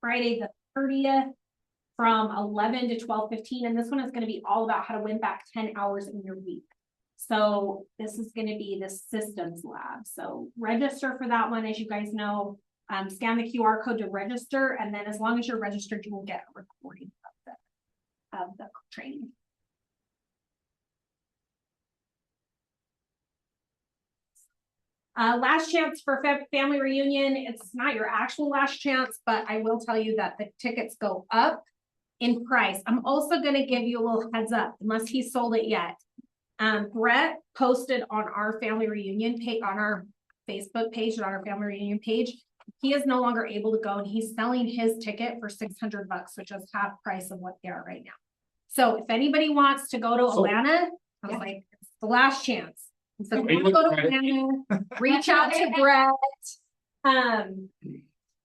Friday the 30th from 11 to 12:15. And this one is going to be all about how to win back 10 hours in your week. So this is going to be the systems lab. So register for that one, as you guys know. Scan the QR code to register, and then as long as you're registered, you will get a recording of the training. Last chance for family reunion. It's not your actual last chance, but I will tell you that the tickets go up in price. I'm also going to give you a little heads up, unless he sold it yet. Brett posted on our family reunion page, on our Facebook page, and on our family reunion page, he is no longer able to go, and he's selling his ticket for $600, which is half price of what they are right now. So if anybody wants to go to Atlanta, I was like, it's the last chance. So go to Atlanta, reach out to Brett.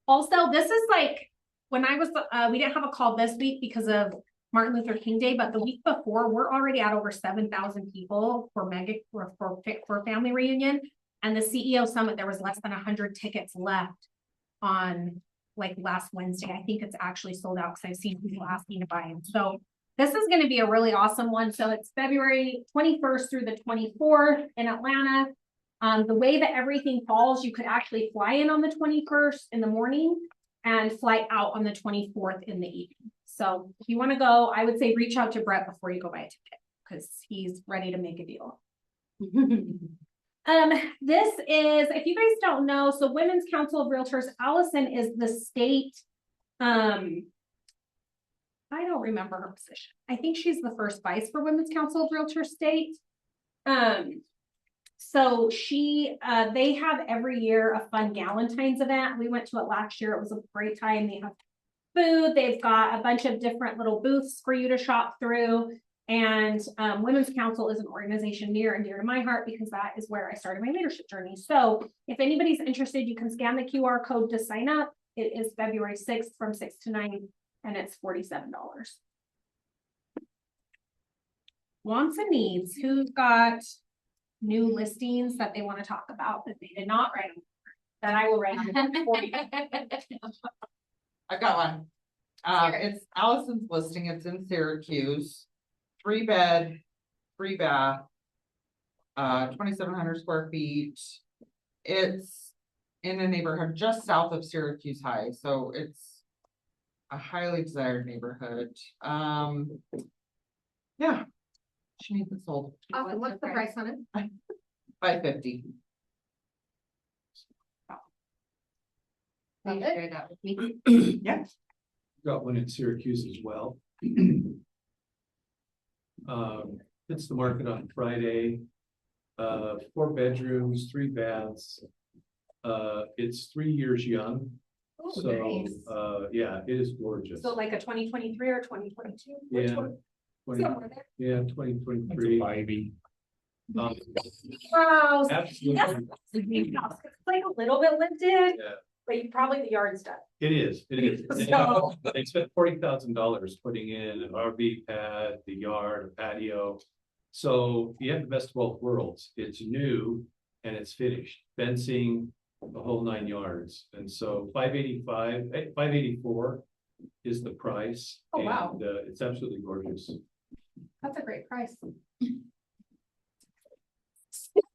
Also, this is like when I was, we didn't have a call this week because of Martin Luther King Day, but the week before, we're already at over 7,000 people for family reunion. And the CEO summit, there was less than 100 tickets left on like last Wednesday. I think it's actually sold out because I've seen people asking to buy them. So this is going to be a really awesome one. So it's February 21st through the 24th in Atlanta. The way that everything falls, you could actually fly in on the 21st in the morning and fly out on the 24th in the evening. So if you want to go, I would say reach out to Brett before you go buy a ticket because he's ready to make a deal. This is, if you guys don't know, so Women's Council of Realtors, Allison is the state, I don't remember her position. I think she's the first vice for Women's Council of Realtors state. So she, they have every year a fun Galentine's event. We went to it last year. It was a great time. They have food. They've got a bunch of different little booths for you to shop through. And Women's Council is an organization near and dear to my heart because that is where I started my leadership journey. So if anybody's interested, you can scan the QR code to sign up. It is February 6th from 6 to 9, and it's $47. Wants and needs. Who's got new listings that they want to talk about that they did not write on? That I will write on for you. I've got one. It's Allison's listing. It's in Syracuse. 3-bed, 3-bath, 2,700 square feet. It's in a neighborhood just south of Syracuse High, so it's a highly desired neighborhood. Yeah, she needs it sold. Awesome. What's the price on it? $550. Can you share that with me? Yeah. Got one in Syracuse as well. Hits the market on Friday. 4 bedrooms, 3 baths. It's 3 years young. Oh, So nice. yeah, it is gorgeous. So like a 2023 or 2022? Which Yeah. one? 20, Somewhere there. yeah, 2023. Wow. Absolutely. It's like a little bit lifted, Yeah. but you probably the yard's done. It is. So- They spent $40,000 putting in an RV pad, the yard, a patio. So you have the best of both worlds. It's new and it's finished, fencing, the whole 9 yards. And so 584 is the price. Oh, wow. And it's absolutely gorgeous. That's a great price.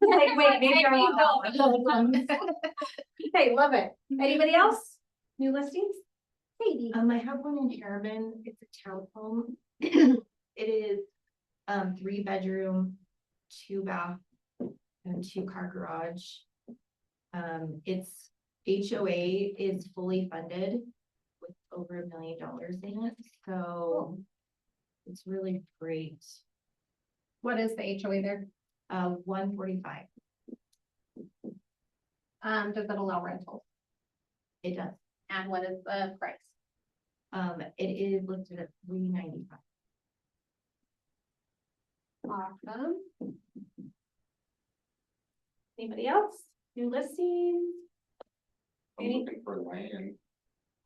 Like, wait, maybe I want that one. Okay, love it. Anybody else? New listings? Katie. I have one in Harriman. It's a townhome. It is 3 bedroom, 2 bath, and 2-car garage. Its HOA is fully funded with over $1 million in it. So it's really great. What is the HOA there? 145. Does it allow rentals? It does. And what is the price? It is listed at $395. Awesome. Anybody else? New listings? I'm looking for land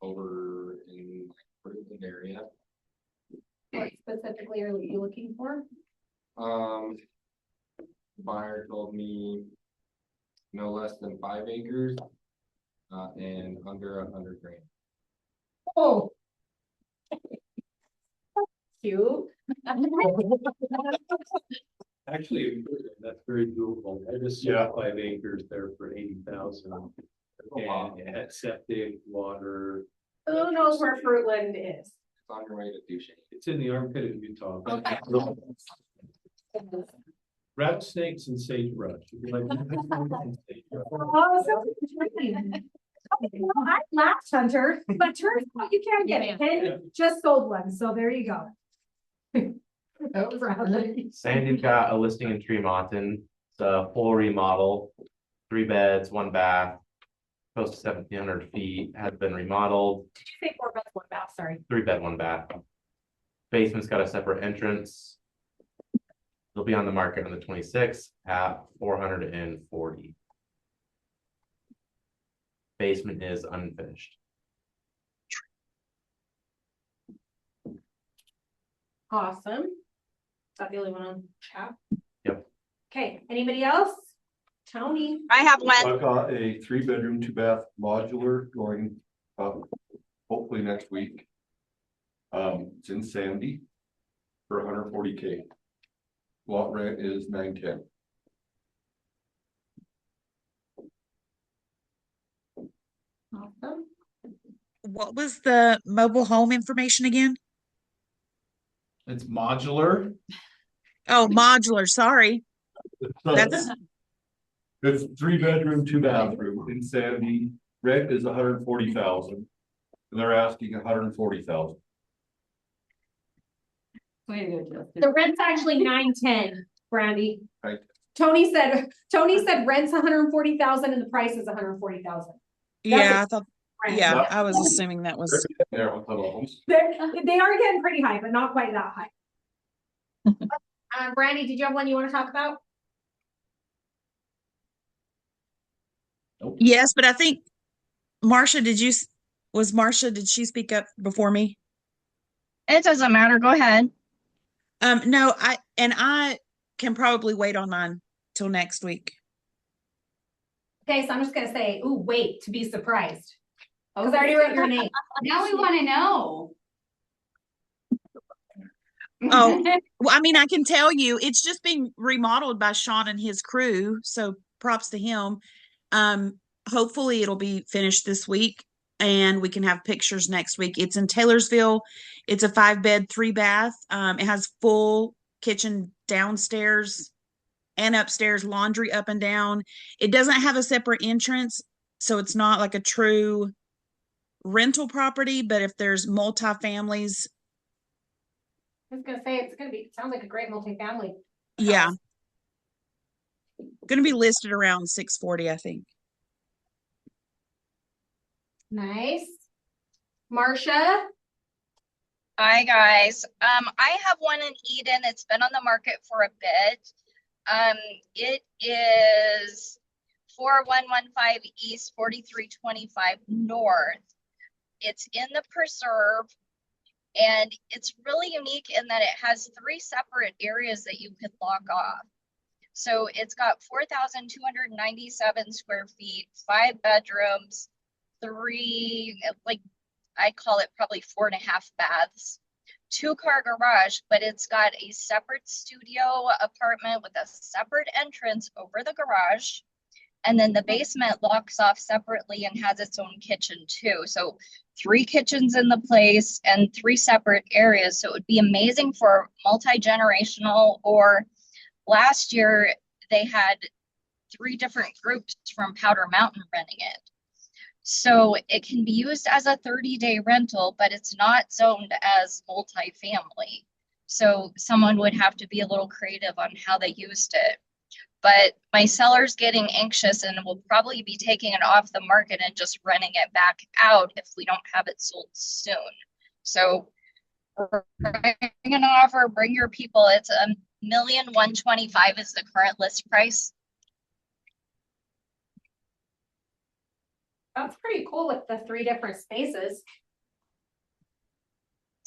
over in Bridgeton area. What specifically are you looking for? Buyer told me no less than 5 acres, and under 100 grand. Oh. Cute. Actually, that's very doable. I just saw 5 acres there for 80,000. And it had septic, water. Who knows where Fruitland is? It's on your way to Duchesne. It's in the armpit of Utah. Okay. Rattlesnakes and sagebrush. If you like sagebrush. Oh, so interesting. I laughed, Hunter, but turns out you can't get it. Ken just sold one, so there you go. Sandy's got a listing in Tremonton. It's a full remodel, 3 beds, 1 bath, close to 1,700 feet, has been remodeled, Say 4 beds, 1 bath, sorry. 3 bed, 1 bath. Basement's got a separate entrance. It'll be on the market on the 26th at 440. Basement is unfinished. Awesome. Is that the only one on chat? Yep. Okay, anybody else? Tony? I have one. I've got a 3-bedroom, 2-bath modular going up hopefully next week. It's in Sandy for 140K. Lot rent is $910. Awesome. What was the mobile home information again? It's modular. Oh, modular, sorry. That's, It's 3-bedroom, 2-bathroom in Sandy. Rent is 140,000. And they're asking 140,000. The rent's actually 910, Brandy. Right. Tony said rent's 140,000 and the price is 140,000. yeah, I thought, Brandy. yeah, I was assuming that was, There on some of them. They are getting pretty high, but not quite that high. Brandy, did you have one you want to talk about? yes, but I think Marcia, did she speak up before me? It doesn't matter. Go ahead. No, I can probably wait on mine till next week. Okay, so I'm just gonna say, ooh, wait to be surprised. Because I already wrote your name. Now we want to know. Oh, well, I mean, I can tell you, it's just being remodeled by Sean and his crew, so props to him. Hopefully it'll be finished this week and we can have pictures next week. It's in Taylorsville. It's a 5-bed, 3-bath. It has full kitchen downstairs and upstairs, laundry up and down. It doesn't have a separate entrance, so it's not like a true rental property, but if there's multi-families, I was gonna say, sounds like a great multifamily. yeah. Gonna be listed around 640, I think. Nice. Marcia? Hi, guys. I have one in Eden. It's been on the market for a bit. It is 4115 East, 4325 North. It's in the preserve, and it's really unique in that it has 3 separate areas that you could lock off. So it's got 4,297 square feet, 5 bedrooms, 3, like I call it probably 4.5 baths, 2-car garage, but it's got a separate studio apartment with a separate entrance over the garage. And then the basement locks off separately and has its own kitchen too. So 3 kitchens in the place and 3 separate areas. So it would be amazing for multi-generational, or last year they had 3 different groups from Powder Mountain renting it. So it can be used as a 30-day rental, but it's not zoned as multifamily. So someone would have to be a little creative on how they used it. But my seller's getting anxious and will probably be taking it off the market and just renting it back out if we don't have it sold soon. So bring an offer, bring your people. It's $1,125,000 is the current list price. That's pretty cool with the 3 different spaces.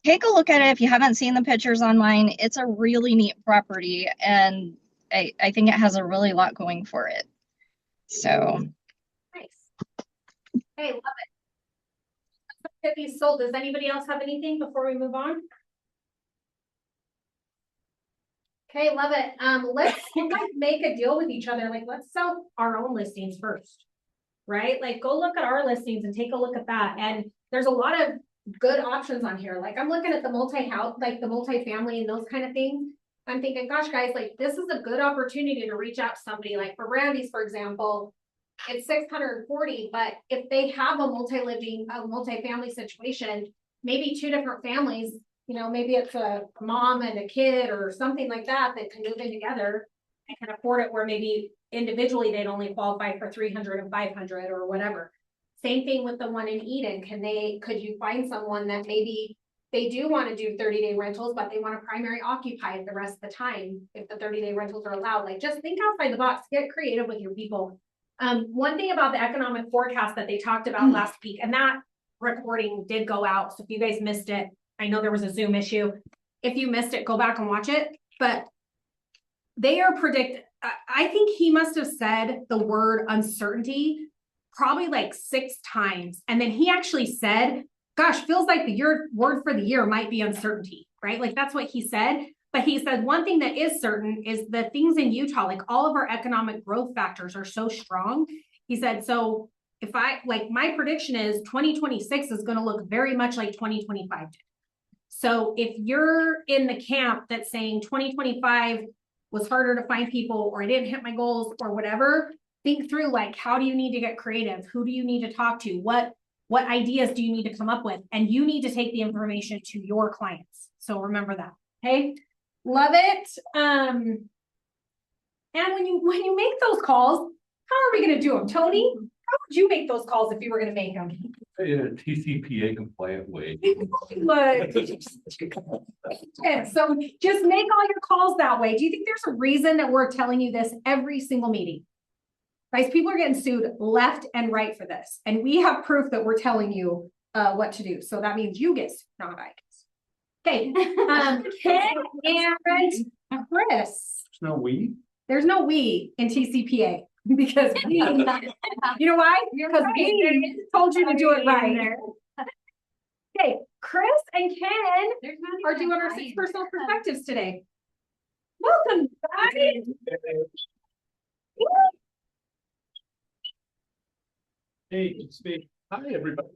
Take a look at it if you haven't seen the pictures online. It's a really neat property, and I think it has a really lot going for it. So Nice. Hey, love it. get these sold. Does anybody else have anything before we move on? Okay, love it. Let's like make a deal with each other. Like, let's sell our own listings first. Right? Like, go look at our listings and take a look at that. And there's a lot of good options on here. Like, I'm looking at the multi-house, like the multi-family and those kind of things. I'm thinking, gosh, guys, like, this is a good opportunity to reach out to somebody. Like for Brandy's, for example, it's 640, but if they have a multi-family situation, maybe two different families, you know, maybe it's a mom and a kid or something like that that can move in together and can afford it, where maybe individually they'd only qualify for 300 and 500 or whatever. Same thing with the one in Eden. Could you find someone that maybe they do want to do 30-day rentals, but they want to primary occupy the rest of the time if the 30-day rentals are allowed? Like, just think outside the box, get creative with your people. One thing about the economic forecast that they talked about last week, and that recording did go out. So if you guys missed it, I know there was a Zoom issue. If you missed it, go back and watch it. But they are I think he must have said the word uncertainty probably like 6 times. And then he actually said, gosh, feels like the word for the year might be uncertainty, right? Like, that's what he said. But he said one thing that is certain is the things in Utah, like all of our economic growth factors are so strong. He said, so if my prediction is 2026 is going to look very much like 2025 did. So if you're in the camp that's saying 2025 was harder to find people, or I didn't hit my goals or whatever, think through, like, how do you need to get creative? Who do you need to talk to? What ideas do you need to come up with? And you need to take the information to your clients. So remember that. Okay. Love it. And when you make those calls, how are we going to do them? Tony, how would you make those calls if you were going to make them? In a TCPA compliant way. Look. So just make all your calls that way. Do you think there's a reason that we're telling you this every single meeting? Guys, people are getting sued left and right for this. And we have proof that we're telling you what to do. So that means you get sued, not I guess. Okay. Ken and Chris. There's no we. There's no we in TCPA. Because we, you know why? Because we told you to do it right. Okay, Chris and Ken are doing our 6 personal perspectives today. Welcome, guys. Hey, speak. Hi, everybody.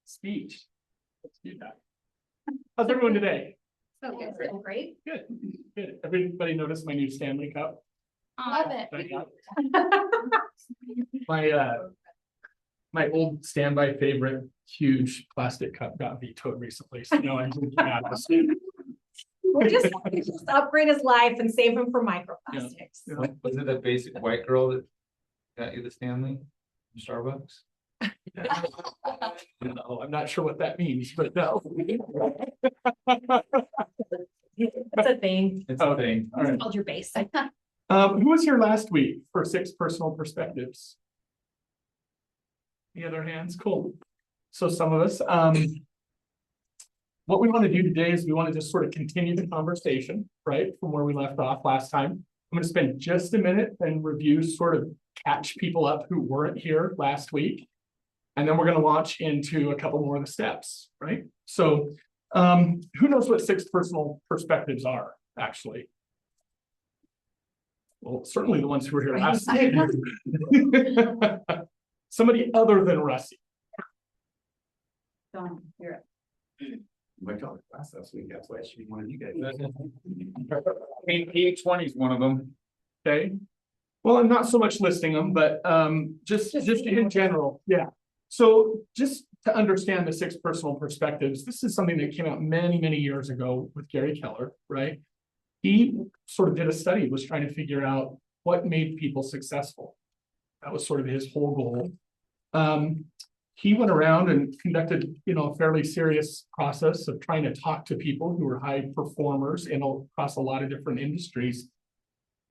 Speech. Let's do that. How's everyone today? So good, so great. Good, good. Everybody noticed my new Stanley Cup? Love it. My old standby favorite huge plastic cup got vetoed recently, so now I'm looking at this. We'll just upgrade his life and save him from microplastics. Yeah. Was it a basic white girl that got you the Stanley from Starbucks? No, I'm not sure what that means, but no. It's a thing. It's a thing. All right. Hold your base. Who was here last week for 6 personal perspectives? Any other hands? Cool. So some of us, what we want to do today is we want to just sort of continue the conversation, right, from where we left off last time. I'm going to spend just a minute and review, sort of catch people up who weren't here last week. And then we're going to launch into a couple more of the steps, right? So who knows what 6 personal perspectives are, actually? Well, certainly the ones who were here last week. Somebody other than Rusty. My daughter class last week, that's why I should be one of you guys. 820 is one of them. Okay. Well, I'm not so much listing them, but just in general, yeah. So just to understand the 6 personal perspectives, this is something that came out many, many years ago with Gary Keller, right? He sort of did a study, was trying to figure out what made people successful. That was sort of his whole goal. He went around and conducted, a fairly serious process of trying to talk to people who were high performers across a lot of different industries.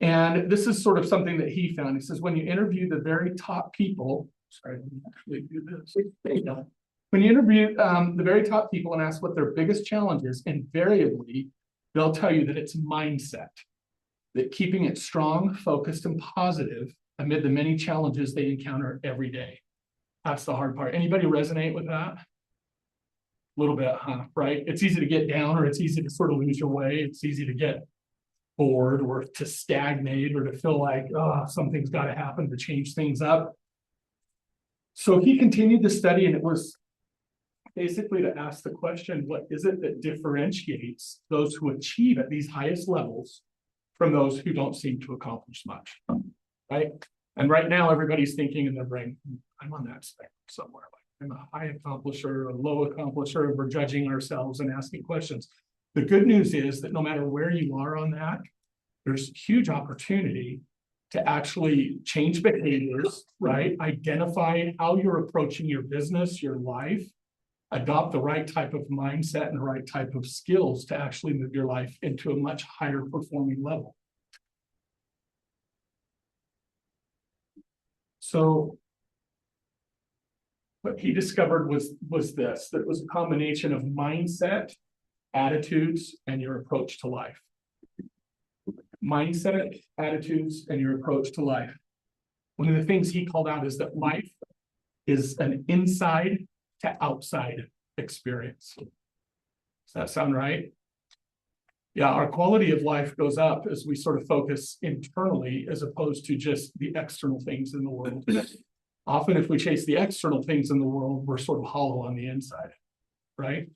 And this is sort of something that he found. He says, when you interview the very top people, sorry, let me actually do this. There you go. When you interview the very top people and ask what their biggest challenge is, invariably, they'll tell you that it's mindset, that keeping it strong, focused, and positive amid the many challenges they encounter every day. That's the hard part. Anybody resonate with that? little bit, huh, right? It's easy to get down, or it's easy to sort of lose your way. It's easy to get bored or to stagnate or to feel like, oh, something's got to happen to change things up. So he continued the study, and it was basically to ask the question, what is it that differentiates those who achieve at these highest levels from those who don't seem to accomplish much, right? And right now, everybody's thinking in their brain, I'm on that spectrum somewhere. Like I'm a high accomplisher, a low accomplisher. We're judging ourselves and asking questions. The good news is that no matter where you are on that, there's huge opportunity to actually change behaviors, right? Identify how you're approaching your business, your life, adopt the right type of mindset and the right type of skills to actually move your life into a much higher performing level. So what he discovered was this, that it was a combination of mindset, attitudes, and your approach to life. Mindset, attitudes, and your approach to life. One of the things he called out is that life is an inside to outside experience. Does that sound right? Yeah, our quality of life goes up as we sort of focus internally as opposed to just the external things in the world. Often if we chase the external things in the world, we're sort of hollow on the inside, right?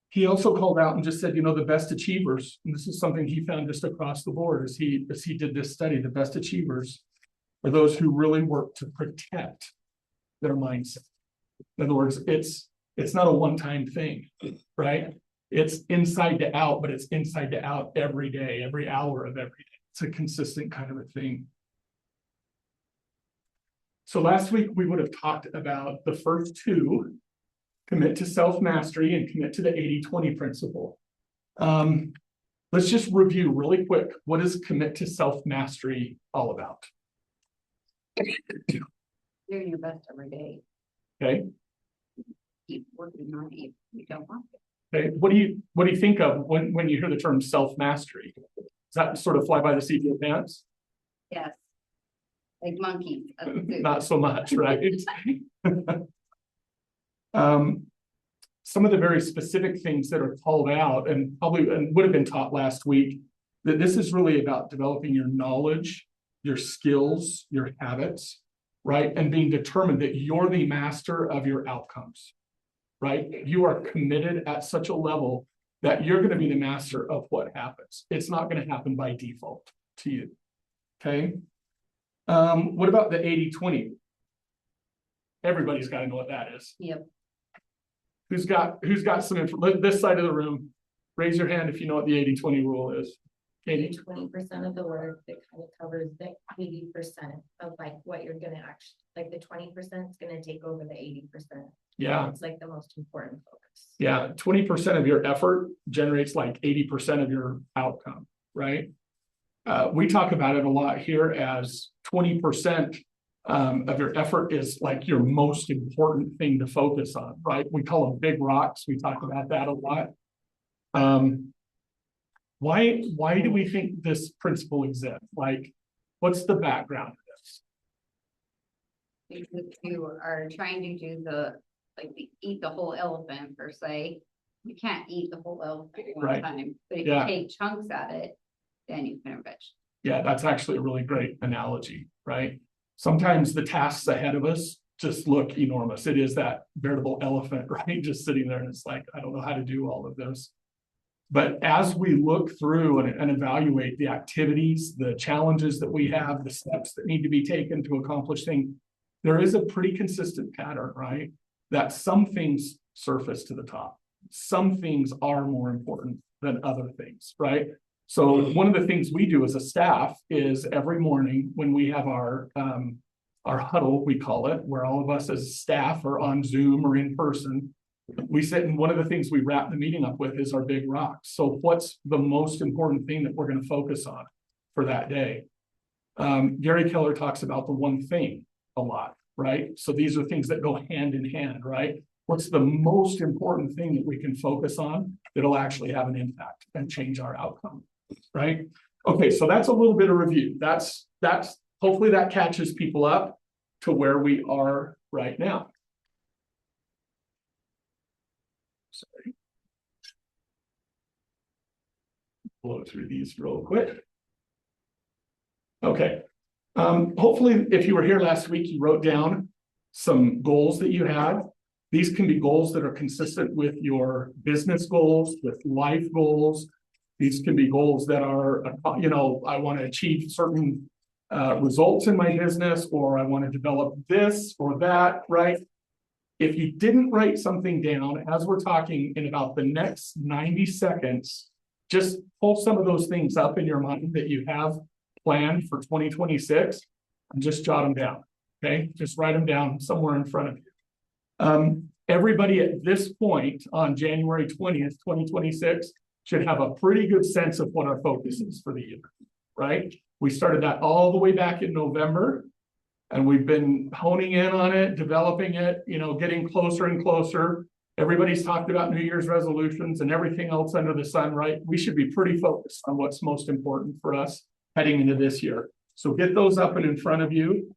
He also called out and just said, you know, the best achievers, and this is something he found just across the board as he did this study, the best achievers are those who really work to protect their mindset. In other words, it's not a one-time thing, right? It's inside to out, but it's inside to out every day, every hour of every day. It's a consistent kind of a thing. So last week we would have talked about the first two, commit to self-mastery and commit to the 80-20 principle. Let's just review really quick. What is commit to self-mastery all about? Doing your best every day. Okay. Keep working on it if you don't want to. Okay. What do you think of when you hear the term self-mastery? Does that sort of fly by the seat of your pants? Yes. Like monkeys. Not so much, right? Some of the very specific things that are called out and probably would have been taught last week, that this is really about developing your knowledge, your skills, your habits, right? And being determined that you're the master of your outcomes, right? You are committed at such a level that you're going to be the master of what happens. It's not going to happen by default to you, okay? What about the 80-20? Everybody's got to know what that is. Yep. Who's got some info? This side of the room, raise your hand if you know what the 80-20 rule is. 20% of the work that kind of covers the 80% of like what you're gonna actually, like the 20% is gonna take over the 80%. Yeah. It's like the most important focus. Yeah, 20% of your effort generates like 80% of your outcome, right? We talk about it a lot here as 20% of your effort is like your most important thing to focus on, right? We call them big rocks. We talk about that a lot. Why do we think this principle exists? Like, what's the background of this? Because you are trying to do eat the whole elephant per se. You can't eat the whole elephant at one time, but if you take chunks at it, then you can enrich. Yeah, that's actually a really great analogy, right? Sometimes the tasks ahead of us just look enormous. It is that veritable elephant, right? Just sitting there and it's like, I don't know how to do all of this. But as we look through and evaluate the activities, the challenges that we have, the steps that need to be taken to accomplish things, there is a pretty consistent pattern, right? That some things surface to the top. Some things are more important than other things, right? So one of the things we do as a staff is every morning when we have our huddle, we call it, where all of us as staff are on Zoom or in person, we sit, and one of the things we wrap the meeting up with is our big rocks. So what's the most important thing that we're going to focus on for that day? Gary Keller talks about the one thing a lot, right? So these are things that go hand in hand, right? What's the most important thing that we can focus on that'll actually have an impact and change our outcome, right? Okay, so that's a little bit of review. That's hopefully that catches people up to where we are right now. Sorry. Blow through these real quick. Okay. Hopefully, if you were here last week, you wrote down some goals that you had. These can be goals that are consistent with your business goals, with life goals. These can be goals that are, you know, I want to achieve certain results in my business, or I want to develop this or that, right? If you didn't write something down, as we're talking in about the next 90 seconds, just pull some of those things up in your mind that you have planned for 2026 and just jot them down. Okay, just write them down somewhere in front of you. Everybody at this point on January 20th, 2026 should have a pretty good sense of what our focus is for the year, right? We started that all the way back in November, and we've been honing in on it, developing it, you know, getting closer and closer. Everybody's talked about New Year's resolutions and everything else under the sun, right? We should be pretty focused on what's most important for us heading into this year. So get those up and in front of you.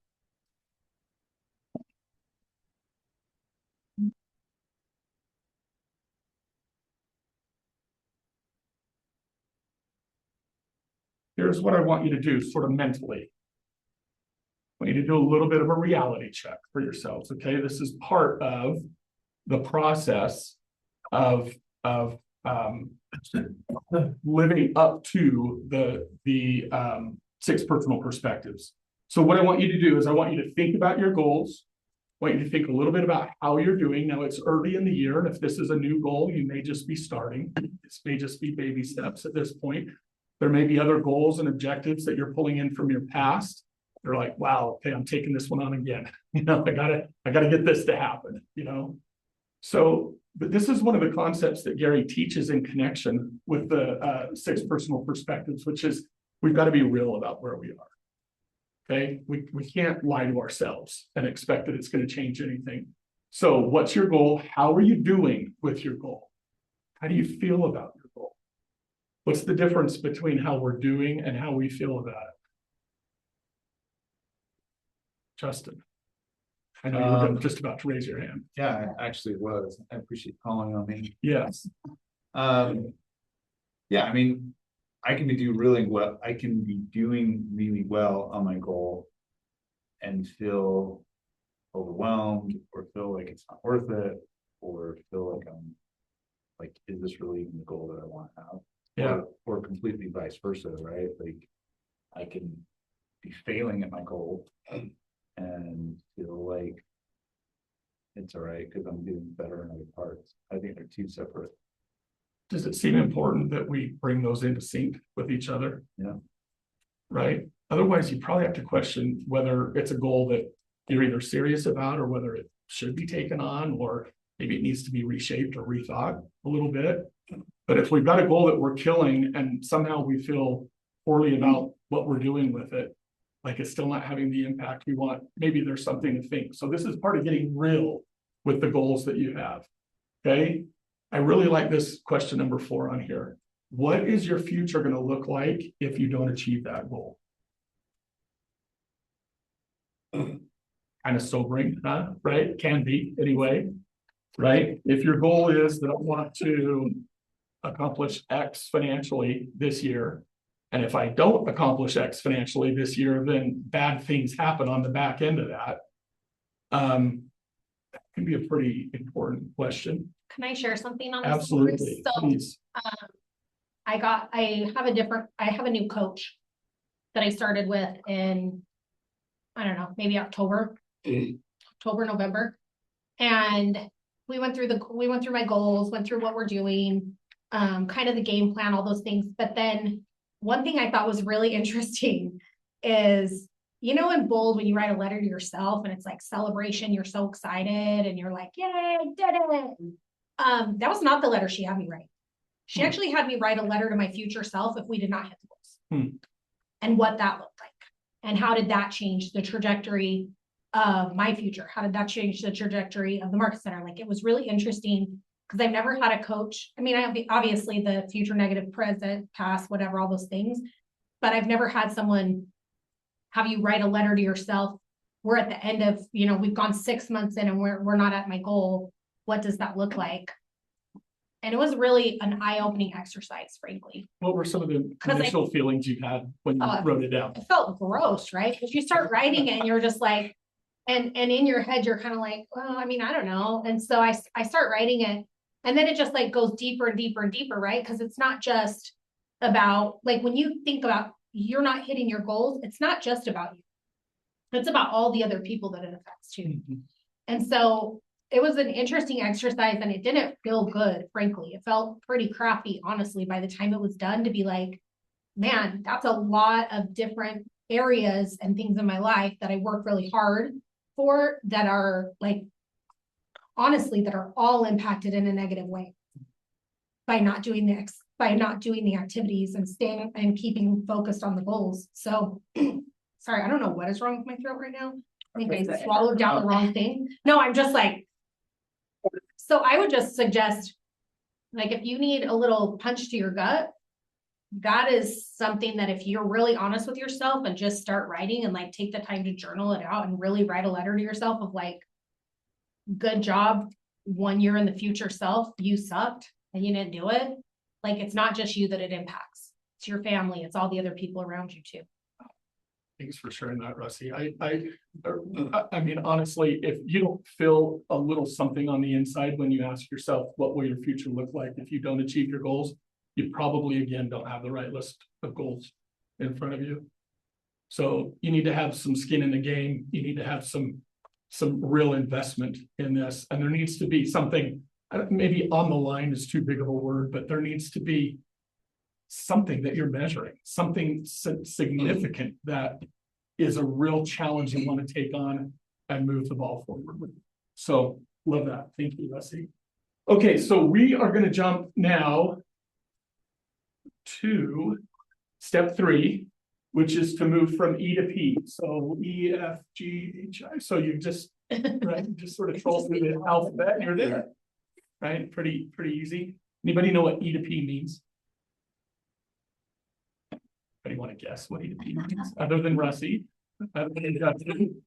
Here's what I want you to do sort of mentally. I want you to do a little bit of a reality check for yourselves, okay? This is part of the process of living up to the 6 personal perspectives. So what I want you to do is I want you to think about your goals. I want you to think a little bit about how you're doing. Now it's early in the year, and if this is a new goal, you may just be starting. This may just be baby steps at this point. There may be other goals and objectives that you're pulling in from your past. They're like, wow, okay, I'm taking this one on again. You know, I gotta get this to happen, you know? So, but this is one of the concepts that Gary teaches in connection with the 6 personal perspectives, which is we've got to be real about where we are. Okay, we can't lie to ourselves and expect that it's going to change anything. So what's your goal? How are you doing with your goal? How do you feel about your goal? What's the difference between how we're doing and how we feel about it? Justin, I know you were just about to raise your hand. Yeah, I actually was. I appreciate calling on me. Yes. Yeah, I mean, I can be doing really well on my goal and feel overwhelmed or feel like it's not worth it, or feel like I'm like, is this really even the goal that I want to have? Yeah. Or completely vice versa, right? Like I can be failing at my goal and feel like it's all right because I'm doing better in other parts. I think they're 2 separate. Does it seem important that we bring those into sync with each other? Yeah. Right? Otherwise, you probably have to question whether it's a goal that you're either serious about or whether it should be taken on, or maybe it needs to be reshaped or rethought a little bit. But if we've got a goal that we're killing and somehow we feel poorly about what we're doing with it, like it's still not having the impact we want, maybe there's something to think. So this is part of getting real with the goals that you have. Okay. I really like this question number 4 on here. What is your future going to look like if you don't achieve that goal? Kind of sobering, huh? Right? Can be anyway, right? If your goal is that I want to accomplish X financially this year, and if I don't accomplish X financially this year, then bad things happen on the back end of that. That can be a pretty important question. Can I share something on this? Absolutely, So, please. I have a new coach that I started with in, I don't know, maybe October, November. And we went through my goals, went through what we're doing, kind of the game plan, all those things. But then one thing I thought was really interesting is, you know, in Bold, when you write a letter to yourself and it's like celebration, you're so excited and you're like, yay, I did it. That was not the letter she had me write. She actually had me write a letter to my future self if we did not hit the goals and what that looked like. And how did that change the trajectory of my future? How did that change the trajectory of the Market Center? Like, it was really interesting because I've never had a coach. I mean, obviously the future, negative, present, past, whatever, all those things, but I've never had someone have you write a letter to yourself. We're at the end of, you know, we've gone 6 months in and we're not at my goal. What does that look like? And it was really an eye-opening exercise, frankly. What were some of the 'Cause I- initial feelings you had when you wrote it down? It felt gross, right? Because you start writing it and you're just like, and in your head, you're kind of like, well, I mean, I don't know. And so I start writing it, and then it just like goes deeper and deeper and deeper, right? Because it's not just about, like, when you think about you're not hitting your goals, it's not just about you. It's about all the other people that it affects too. Mm-hmm. And so it was an interesting exercise, and it didn't feel good, frankly. It felt pretty crappy, honestly, by the time it was done, to be like, man, that's a lot of different areas and things in my life that I work really hard for, that are like, honestly, that are all impacted in a negative way by not doing the activities and staying and keeping focused on the goals. So sorry, I don't know what is wrong with my throat right now. I think I swallowed down the wrong thing. No, I'm just like, so I would just suggest, like, if you need a little punch to your gut, that is something that if you're really honest with yourself and just start writing and like take the time to journal it out and really write a letter to yourself of like, good job, 1 year in the future self, you sucked and you didn't do it. Like, it's not just you that it impacts. It's your family. It's all the other people around you too. Thanks for sharing that, Rusty. I mean, honestly, if you don't feel a little something on the inside when you ask yourself, what will your future look like if you don't achieve your goals? You probably, again, don't have the right list of goals in front of you. So you need to have some skin in the game. You need to have some real investment in this. And there needs to be something, maybe on the line is too big of a word, but there needs to be something that you're measuring, something significant that is a real challenge you want to take on and move the ball forward with. So love that. Thank you, Leslie. Okay, so we are going to jump now to step 3, which is to move from E to P. So E, F, G, H, I. So you just, right, you just sort of troll through the alphabet and you're there, right? Pretty easy. Anybody know what E to P means? Anybody want to guess what E to P means? Other than Russie? Other than Justin?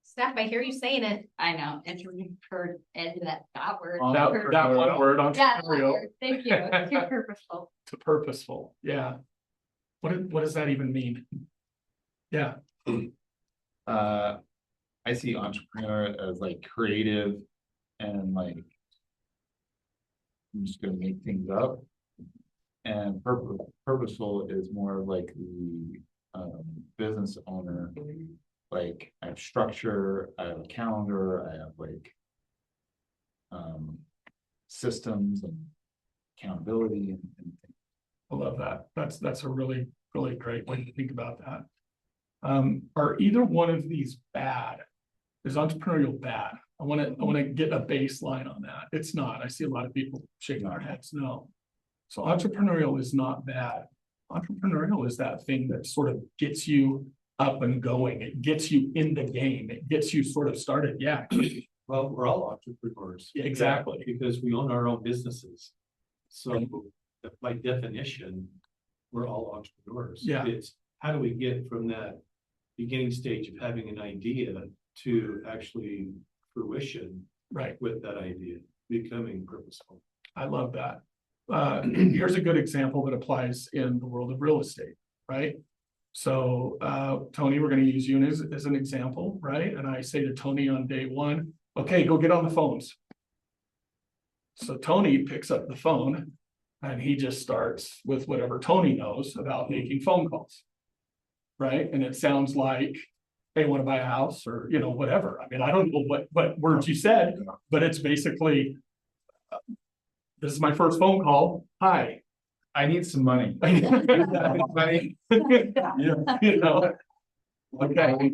Steph, I hear you saying it. I know, it's referred into that word. That one word, Yeah, entrepreneurial. thank you, it's too purposeful. To purposeful, yeah. What does that even mean? Yeah. I see entrepreneur as like creative and like I'm just gonna make things up. And purposeful is more like the business owner. Like I have structure, I have a calendar, I have like systems and accountability and things. I love that. That's a really great way to think about that. Are either one of these bad? Is entrepreneurial bad? I want to get a baseline on that. It's not. I see a lot of people shaking their heads. No. So entrepreneurial is not bad. Entrepreneurial is that thing that sort of gets you up and going. It gets you in the game. It gets you sort of started. Yeah. Well, we're all entrepreneurs. Yeah, exactly. Because we own our own businesses. So by definition, we're all entrepreneurs. Yeah. It's how do we get from that beginning stage of having an idea to actually fruition Right. with that idea, becoming purposeful. I love that. Here's a good example that applies in the world of real estate, right? So, Tony, we're going to use you as an example, right? And I say to Tony on day 1, okay, go get on the phones. So Tony picks up the phone and he just starts with whatever Tony knows about making phone calls, right? And it sounds like, hey, want to buy a house or, you know, whatever. I mean, I don't know what words you said, but it's basically, this is my first phone call. Hi. I need some money. Money. You know. Okay.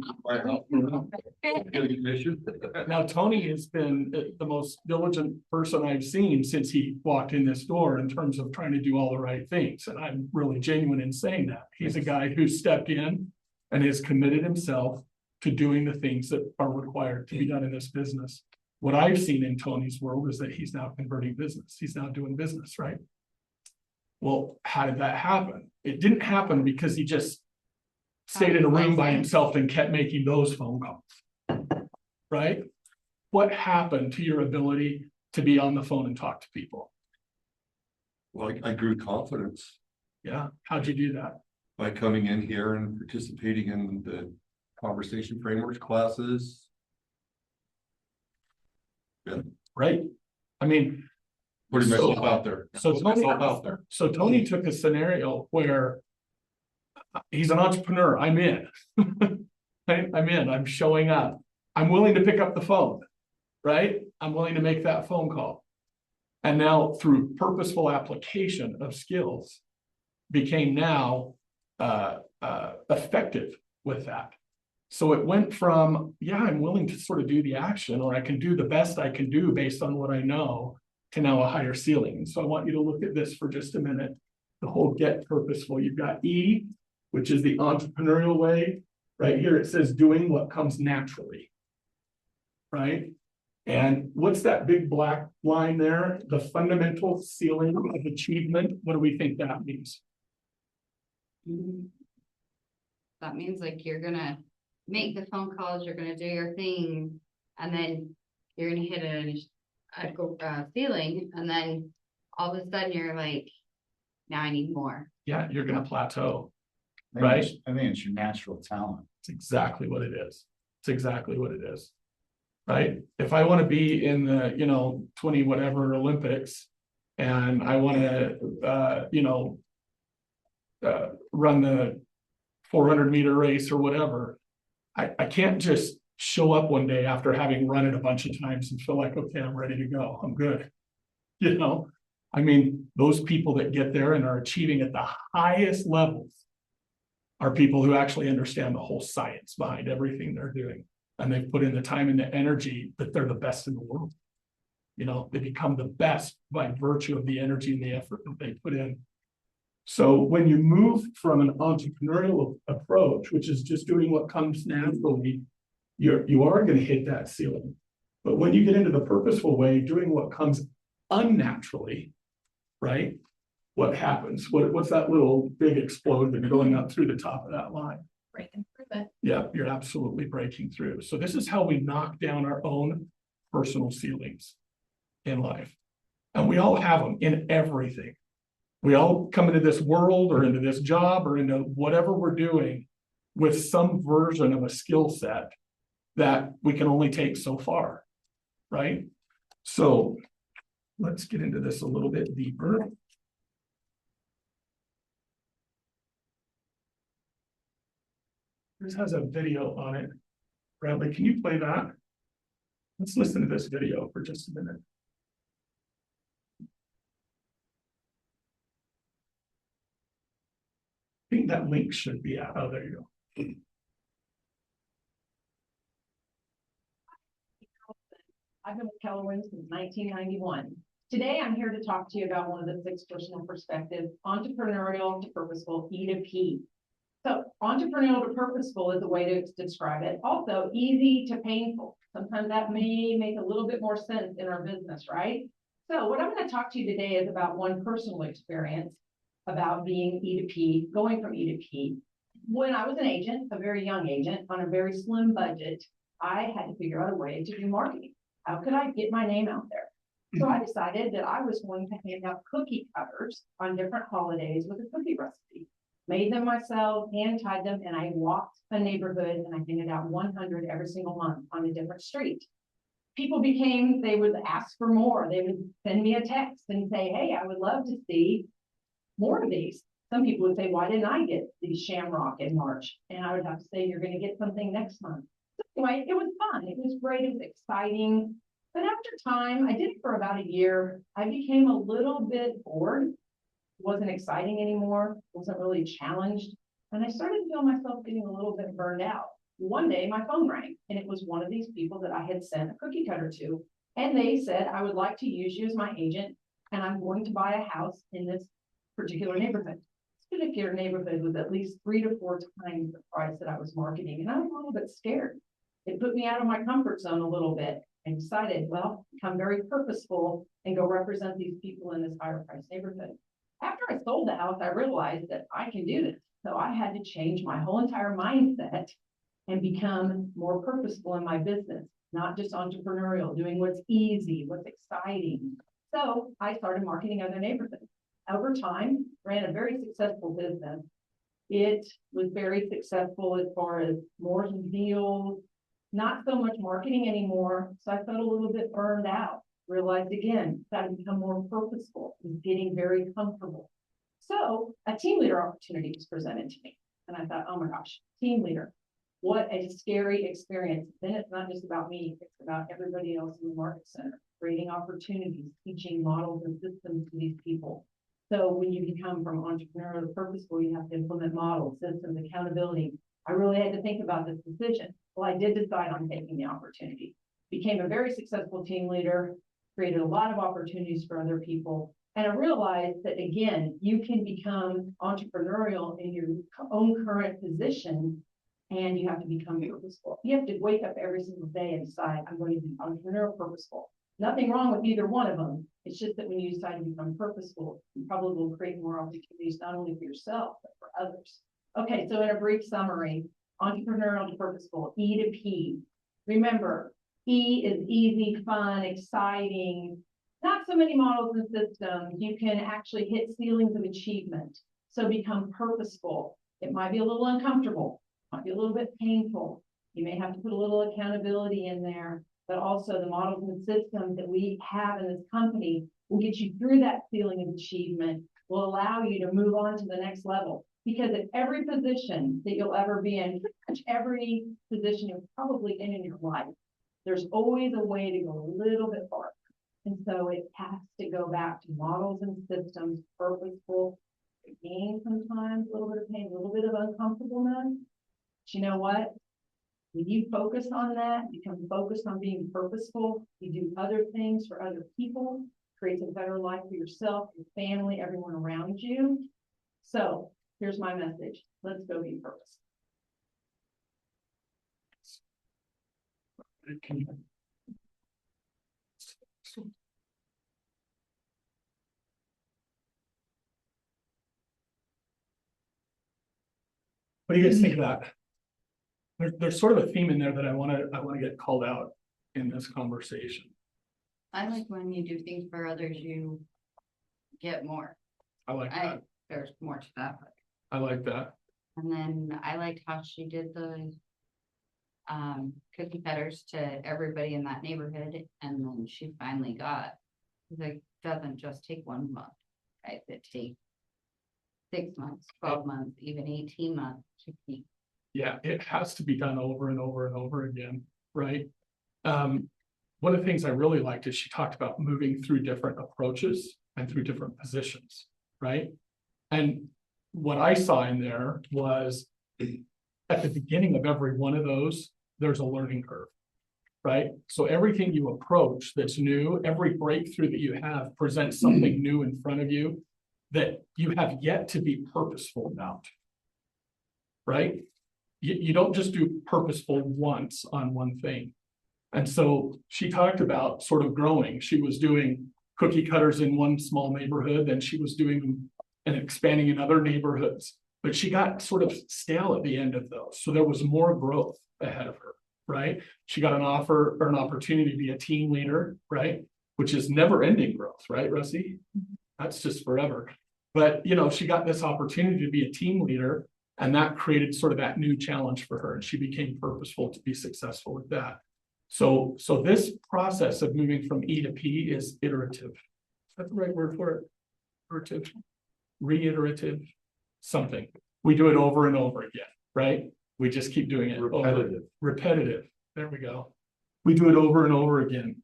Now, Tony has been the most diligent person I've seen since he walked in this door in terms of trying to do all the right things. And I'm really genuine in saying that. He's a guy who stepped in and has committed himself to doing the things that are required to be done in this business. What I've seen in Tony's world is that he's now converting business. He's now doing business, right? Well, how did that happen? It didn't happen because he just stayed in a room by himself and kept making those phone calls, right? What happened to your ability to be on the phone and talk to people. Well, I grew confidence Yeah, how'd you do that? by coming in here and participating in the conversation frameworks classes. Yeah, Right? I mean, putting So- myself out there. so Putting Tony, myself out there. so Tony took a scenario where he's an entrepreneur. I'm in. I'm in. I'm showing up. I'm willing to pick up the phone, right? I'm willing to make that phone call. And now through purposeful application of skills became now effective with that. So it went from, yeah, I'm willing to sort of do the action, or I can do the best I can do based on what I know, to now a higher ceiling. And so I want you to look at this for just a minute. The whole get purposeful. You've got E, which is the entrepreneurial way. Right here, it says doing what comes naturally. Right? And what's that big black line there? The fundamental ceiling of achievement. What do we think that means? That means like you're gonna make the phone calls, you're gonna do your thing, and then you're gonna hit a ceiling, and then all of a sudden you're like, now I need more. Yeah, you're gonna plateau. I think it's- I think it's your natural talent. It's exactly what it is. It's exactly what it is. Right? If I want to be in the, 20 whatever Olympics, and I want to, run the 400-meter race or whatever, I can't just show up one day after having run it a bunch of times and feel like, okay, I'm ready to go. I'm good. I mean, those people that get there and are achieving at the highest levels are people who actually understand the whole science behind everything they're doing. And they've put in the time and the energy that they're the best in the world. They become the best by virtue of the energy and the effort that they put in. So when you move from an entrepreneurial approach, which is just doing what comes naturally, you are going to hit that ceiling. But when you get into the purposeful way, doing what comes unnaturally, right? What happens? What's that little big explosion going up through the top of that line? Breaking through it. Yeah, you're absolutely breaking through. So this is how we knock down our own personal ceilings in life. And we all have them in everything. We all come into this world or into this job or into whatever we're doing with some version of a skill set that we can only take so far, right? So let's get into this a little bit deeper. This has a video on it. Bradley, can you play that? Let's listen to this video for just a minute. I think that link should be out. Oh, there you go. I've been with Keller Williams since 1991. Today, I'm here to talk to you about one of the 6 personal perspectives, entrepreneurial to purposeful, E to P. So entrepreneurial to purposeful is a way to describe it. Also, easy to painful. Sometimes that may make a little bit more sense in our business, right? So what I'm going to talk to you today is about one personal experience about being E to P, going from E to P. When I was an agent, a very young agent on a very slim budget, I had to figure out a way to do marketing. How could I get my name out there? So I decided that I was going to hand out cookie cutters on different holidays with a cookie recipe. Made them myself, hand tied them, and I walked a neighborhood and I handed out 100 every single month on a different street. People they would ask for more. They would send me a text and say, hey, I would love to see more of these. Some people would say, why didn't I get these Shamrock in March? And I would have to say, you're going to get something next month. So anyway, it was fun. It was great. It was exciting. But after time, I did it for about a year. I became a little bit bored. It wasn't exciting anymore. Wasn't really challenged. And I started to feel myself getting a little bit burned out. One day my phone rang and it was one of these people that I had sent a cookie cutter to. And they said, I would like to use you as my agent and I'm going to buy a house in this particular neighborhood. This particular neighborhood was at least 3 to 4 times the price that I was marketing. And I was a little bit scared. It put me out of my comfort zone a little bit. I decided, well, become very purposeful and go represent these people in this higher price neighborhood. After I sold the house, I realized that I can do this. So I had to change my whole entire mindset and become more purposeful in my business. not just entrepreneurial, doing what's easy, what's exciting. So I started marketing other neighborhoods. Over time, ran a very successful business. It was very successful as far as more deals, not so much marketing anymore. So I felt a little bit burned out. Realized again, got to become more purposeful, was getting very comfortable. So a team leader opportunity was presented to me. And I thought, oh my gosh, team leader, what a scary experience. Then it's not just about me, it's about everybody else in the market center, creating opportunities, teaching models and systems to these people. So when you become from entrepreneurial to purposeful, you have to implement models, systems, accountability. I really had to think about this decision. Well, I did decide on taking the opportunity. Became a very successful team leader, created a lot of opportunities for other people. And I realized that, again, you can become entrepreneurial in your own current position, and you have to become purposeful. You have to wake up every single day and decide, I'm going to be entrepreneurial, purposeful. Nothing wrong with either one of them. It's just that when you decide to become purposeful, you probably will create more opportunities, not only for yourself, but for others. Okay, so in a brief summary, entrepreneurial to purposeful, E to P. Remember, E is easy, fun, exciting, not so many models and systems. You can actually hit ceilings of achievement. So become purposeful. It might be a little uncomfortable, might be a little bit painful. You may have to put a little accountability in there, but also the models and systems that we have in this company will get you through that ceiling of achievement, will allow you to move on to the next level. Because at every position that you'll ever be in, pretty much every position you're probably in your life, there's always a way to go a little bit farther. And so it has to go back to models and systems, purposeful, pain sometimes, a little bit of pain, a little bit of uncomfortableness. But you know what? When you focus on that, become focused on being purposeful, you do other things for other people, creates a better life for yourself, your family, everyone around you. So here's my message. Let's go be purposeful. What do you guys think of that? There's sort of a theme in there that I want to get called out in this conversation. I like when you do things for others, you get more. I like that. There's more to that. But I like that. And then I liked how she did the cookie cutters to everybody in that neighborhood. And then she finally got, like, doesn't just take 1 month, right? It takes 6 months, 12 months, even 18 months to keep. Yeah, it has to be done over and over and over again, right? One of the things I really liked is she talked about moving through different approaches and through different positions, right? And what I saw in there was at the beginning of every one of those, there's a learning curve, right? So everything you approach that's new, every breakthrough that you have presents something new in front of you that you have yet to be purposeful about, right? You don't just do purposeful once on one thing. And so she talked about sort of growing. She was doing cookie cutters in one small neighborhood, then she was doing and expanding in other neighborhoods, but she got sort of stale at the end of those. So there was more growth ahead of her, right? She got an offer or an opportunity to be a team leader, right? Which is never ending growth, right, Russie? That's just forever. But, you know, she got this opportunity to be a team leader, and that created sort of that new challenge for her. And she became purposeful to be successful with that. So this process of moving from E to P is iterative. Is that the right word for it? Iterative, reiterative, something. We do it over and over again, right? We just keep doing it. Repetitive. Repetitive. There we go. We do it over and over again.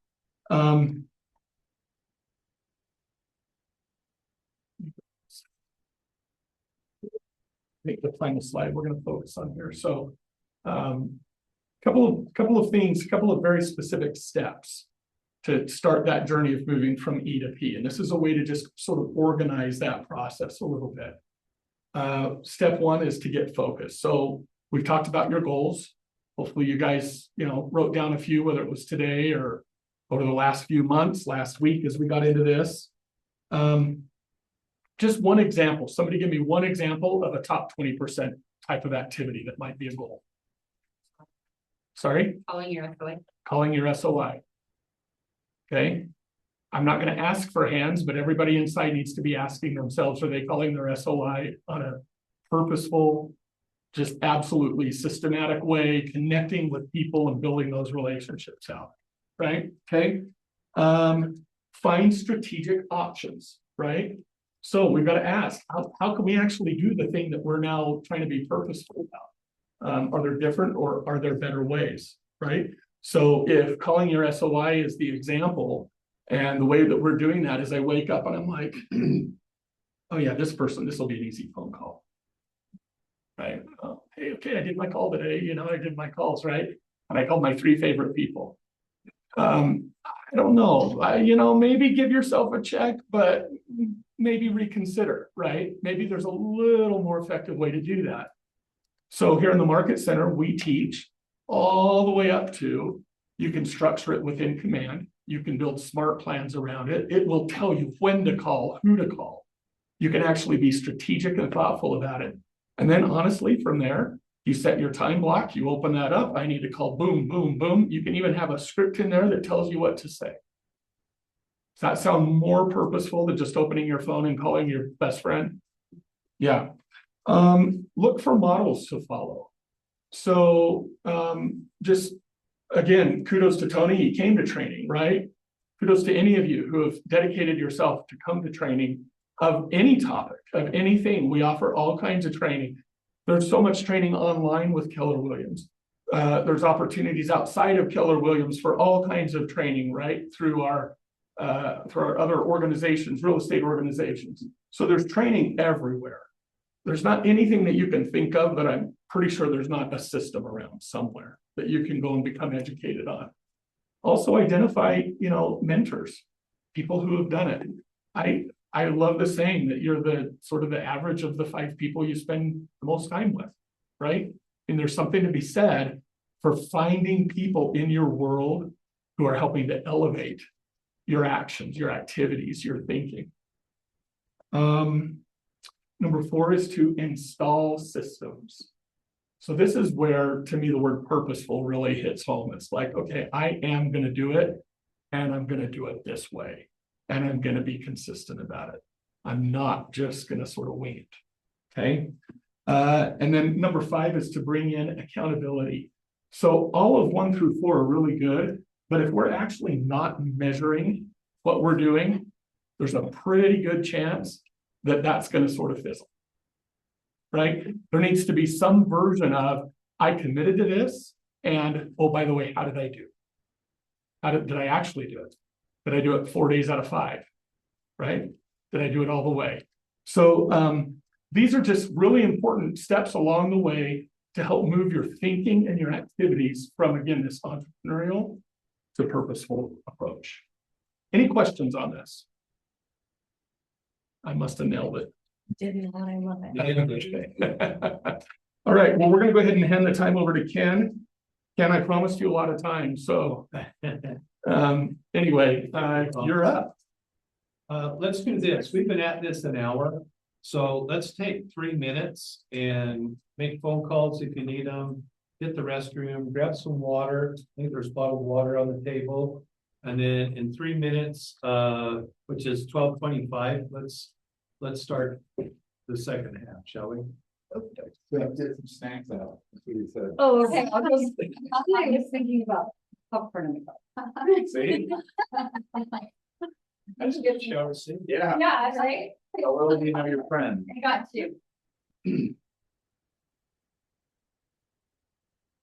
I think the final slide we're going to focus on here. So, couple of things, a couple of very specific steps to start that journey of moving from E to P. And this is a way to just sort of organize that process a little bit. Step one is to get focused. So we've talked about your goals. Hopefully you guys, wrote down a few, whether it was today or over the last few months, last week as we got into this. Just one example. Somebody give me one example of a top 20% type of activity that might be a goal. Sorry, Calling your SOI. calling your SOI. Okay, I'm not gonna ask for hands, but everybody inside needs to be asking themselves, are they calling their SOI on a purposeful, just absolutely systematic way, connecting with people and building those relationships out, right? Okay. Find strategic options, right? So we've got to ask, how can we actually do the thing that we're now trying to be purposeful about? Are there different or are there better ways, right? So if calling your SOI is the example, and the way that we're doing that is I wake up and I'm like, oh yeah, this will be an easy phone call. Right? Hey, okay, I did my call today, I did my calls, right? And I called my 3 favorite people. I don't know, maybe give yourself a check, but maybe reconsider, right? Maybe there's a little more effective way to do that. So here in the Market Center, we teach all the way up to, you can structure it within Command. You can build smart plans around it. It will tell you when to call, who to call. You can actually be strategic and thoughtful about it. And then honestly, from there, you set your time block, you open that up. I need to call boom, boom, boom. You can even have a script in there that tells you what to say. Does that sound more purposeful than just opening your phone and calling your best friend? Yeah. Look for models to follow. So just again, kudos to Tony. He came to training, right? Kudos to any of you who have dedicated yourself to come to training of any topic, of anything. We offer all kinds of training. There's so much training online with Keller Williams. There's opportunities outside of Keller Williams for all kinds of training, right? Through our other organizations, real estate organizations. So there's training everywhere. There's not anything that you can think of that I'm pretty sure there's not a system around somewhere that you can go and become educated on. Also identify, mentors, people who have done it. I love the saying that you're the sort of the average of the 5 people you spend the most time with, right? And there's something to be said for finding people in your world who are helping to elevate your actions, your activities, your thinking. Number 4 is to install systems. So this is where, to me, the word purposeful really hits home. It's like, okay, I am going to do it, and I'm going to do it this way. And I'm going to be consistent about it. I'm not just going to sort of wing it. Okay. And then number 5 is to bring in accountability. So all of 1 through 4 are really good, but if we're actually not measuring what we're doing, there's a pretty good chance that that's going to sort of fizzle. Right? There needs to be some version of, I committed to this, and oh, by the way, how did I do? Did I actually do it? Did I do it 4 days out of 5? Right? Did I do it all the way? So these are just really important steps along the way to help move your thinking and your activities from, again, this entrepreneurial to purposeful approach. Any questions on this? I must have nailed it. Didn't want I love it. All right, well, we're going to go ahead and hand the time over to Ken. Ken, I promised you a lot of time, so anyway, you're up. Let's do this. We've been at this an hour. So let's take 3 minutes and make phone calls if you need them. Hit the restroom, grab some water. I think there's bottled water on the table. And then in 3 minutes, which is 12:25, let's start the second half, shall we? Get some snacks out. That's what he said. Oh, okay. I was thinking about popcorn in the car. See? I just get shower soon. Yeah. Yeah, right. How well do you know your friend? I got to.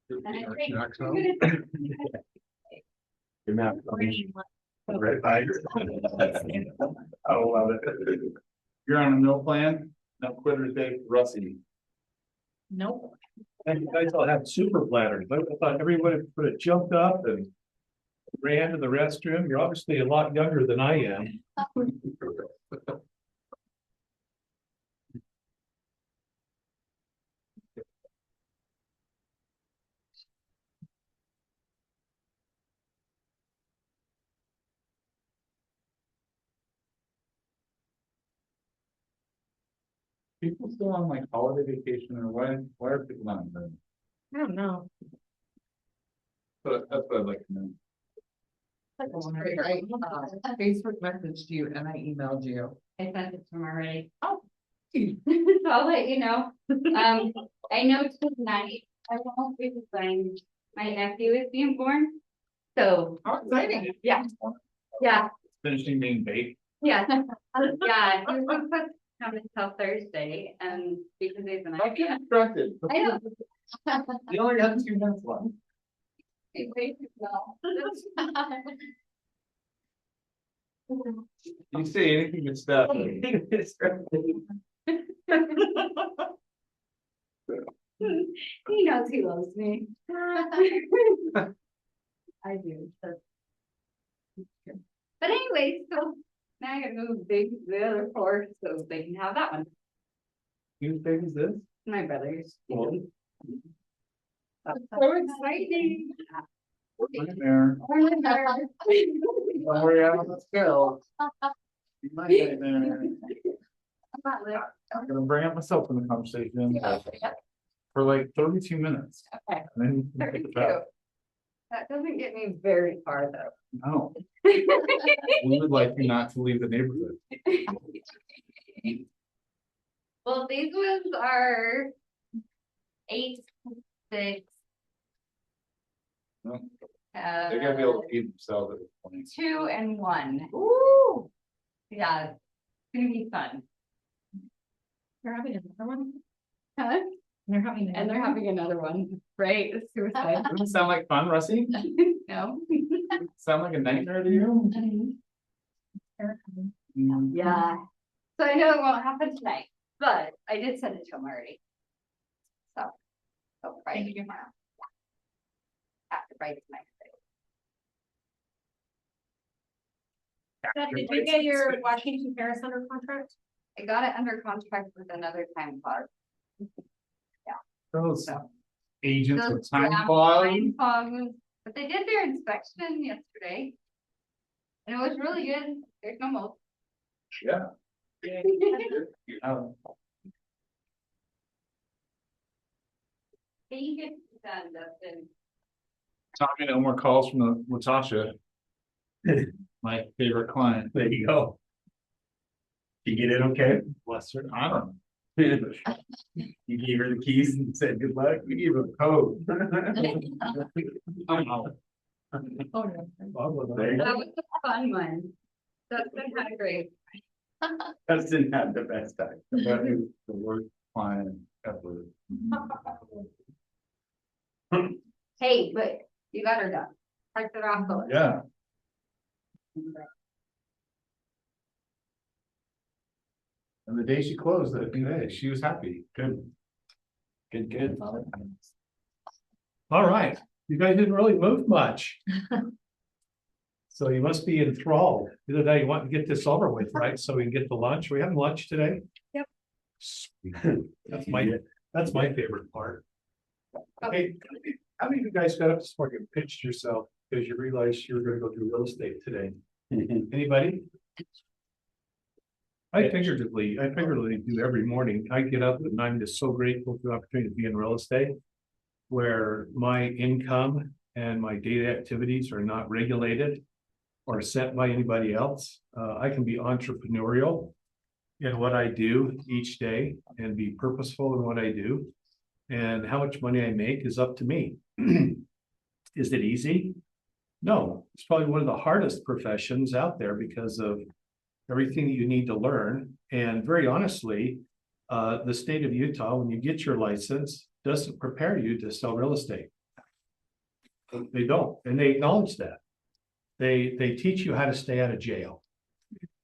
Your map. Right by your. I love it. You're on a no plan? No quitters day, Rusty. Nope. And you guys all have super platters. I thought everyone would have jumped up and ran to the restroom. You're obviously a lot younger than I am. People still on like holiday vacation or why are people not? I don't know. But that's what I'd like to know. I Facebook messaged you and I emailed you. I sent it to him already. Oh. So I'll let you know. I know tonight, I won't be playing, my nephew is being born. So, How exciting. yeah, yeah, Finishing being baked. yeah, yeah, he was supposed to come until Thursday, and because he's an I idea. get distracted. I know. You only got 2 minutes left. It makes it well. You say anything that's stuff. He knows he loves me. I do, so. But anyway, so now I gotta move the other floor so they can have that one. Whose baby is this? My brother's. Well, That's so exciting. Nightmare. Don't worry, let's go. My nightmare. I'm gonna bring up myself in the conversation for like 32 minutes. Okay. And then you can pick it up. That doesn't get me very far though. No, we would like you not to leave the neighborhood. Well, these ones are 8, 6. No, They gotta be able to feed themselves at this point. 2 and 1. Ooh. Yeah, it's gonna be fun. You're having another one? Huh? They're having. And they're having another one, right? It's suicide. Doesn't sound like fun, Russie? No. Sound like a nightmare to you? Mm. Yeah. So I know it won't happen tonight, but I did send it to him already. So Friday tomorrow. After Friday tonight. Did you get your Washington Fair Center contract? I got it under contract with another time clock. Those So. agents Those with time damn clock. time clocks. But they did their inspection yesterday. And it was really good. There's no mold. Yeah. He gets done, Dustin. Tommy, no more calls from the Latasha. My favorite client. There you go. You get it okay? Bless her. I don't know. You gave her the keys and said good luck. We gave her a code. There you That go. was a fun one. Dustin had a great. Dustin had the best time. That is the worst client ever. Hey, but you got her done. Checked it off the list. Yeah. And the day she closed, she was happy. Good. Good. All right, you guys didn't really move much. So you must be enthralled. The other day you want to get this over with, right? So we can get to lunch. Are we having lunch today? Yep. Sweet. That's my favorite part. Hey, how many of you guys got up this morning and pitched yourself because you realized you were gonna go do real estate today? Anybody? I figuratively do every morning. I get up and I'm just so grateful for the opportunity to be in real estate, where my income and my daily activities are not regulated or set by anybody else. I can be entrepreneurial in what I do each day and be purposeful in what I do. And how much money I make is up to me. Is it easy? No, it's probably one of the hardest professions out there because of everything that you need to learn. And very honestly, the state of Utah, when you get your license, doesn't prepare you to sell real estate. They don't, and they acknowledge that. They teach you how to stay out of jail,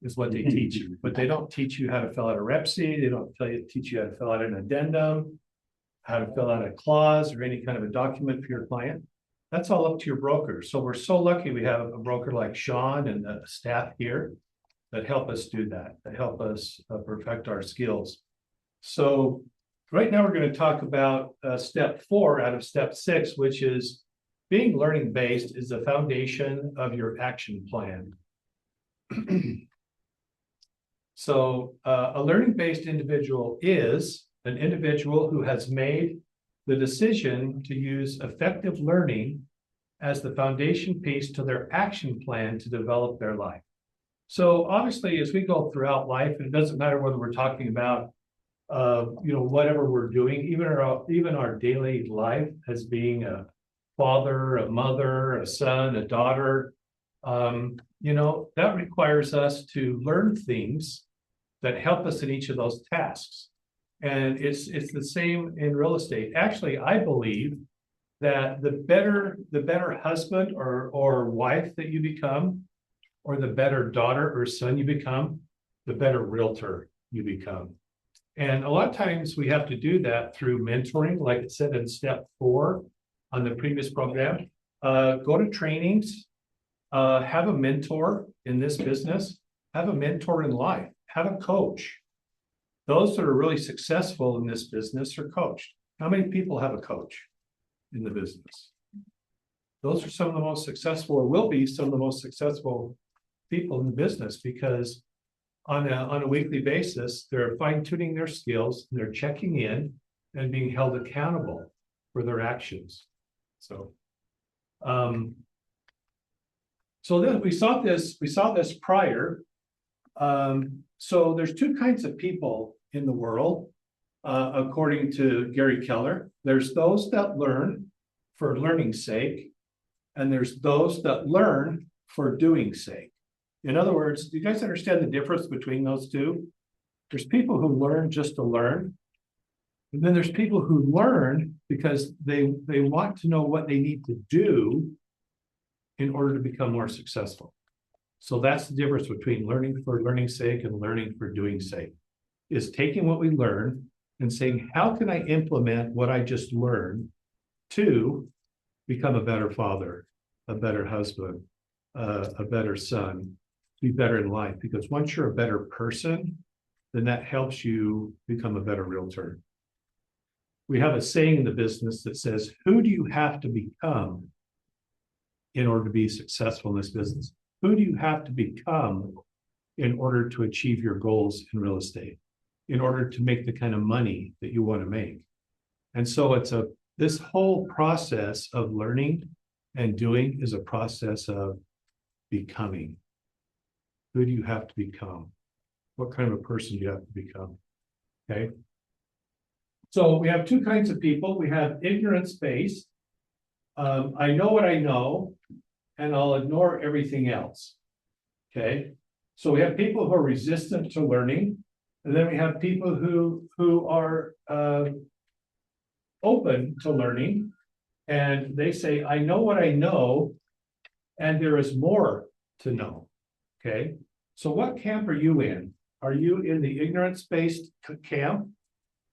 is what they teach you, but they don't teach you how to fill out a rep sheet. They don't teach you how to fill out an addendum, how to fill out a clause or any kind of a document for your client. That's all up to your broker. So we're so lucky we have a broker like Sean and the staff here that help us do that help us perfect our skills. So right now we're going to talk about step 4 out of step 6, which is being learning based is the foundation of your action plan. So a learning based individual is an individual who has made the decision to use effective learning as the foundation piece to their action plan to develop their life. So obviously, as we go throughout life, it doesn't matter whether we're talking about whatever we're doing, even our daily life as being a father, a mother, a son, a daughter, that requires us to learn things that help us in each of those tasks. And it's the same in real estate. Actually, I believe that the better husband or wife that you become, or the better daughter or son you become, the better realtor you become. And a lot of times we have to do that through mentoring, like it said in step 4 on the previous program. Go to trainings, have a mentor in this business, have a mentor in life, have a coach. Those that are really successful in this business are coached. How many people have a coach in the business? Those are some of the most successful, or will be some of the most successful people in the business, because on a weekly basis, they're fine-tuning their skills, and they're checking in and being held accountable for their actions. So then we saw this prior. So there's two kinds of people in the world, according to Gary Keller. There's those that learn for learning's sake, and there's those that learn for doing's sake. In other words, do you guys understand the difference between those two? There's people who learn just to learn, and then there's people who learn because they want to know what they need to do in order to become more successful. So that's the difference between learning for learning's sake and learning for doing's sake, is taking what we learn and saying, how can I implement what I just learned to become a better father, a better husband, a better son, be better in life? Because once you're a better person, then that helps you become a better realtor. We have a saying in the business that says, who do you have to become in order to be successful in this business? Who do you have to become in order to achieve your goals in real estate, in order to make the kind of money that you want to make? And so this whole process of learning and doing is a process of becoming. Who do you have to become? What kind of a person do you have to become? Okay. So we have two kinds of people. We have ignorance-based. I know what I know, and I'll ignore everything else. Okay. So we have people who are resistant to learning, and then we have people who are open to learning, and they say, I know what I know, and there is more to know. Okay. So what camp are you in? Are you in the ignorance-based camp,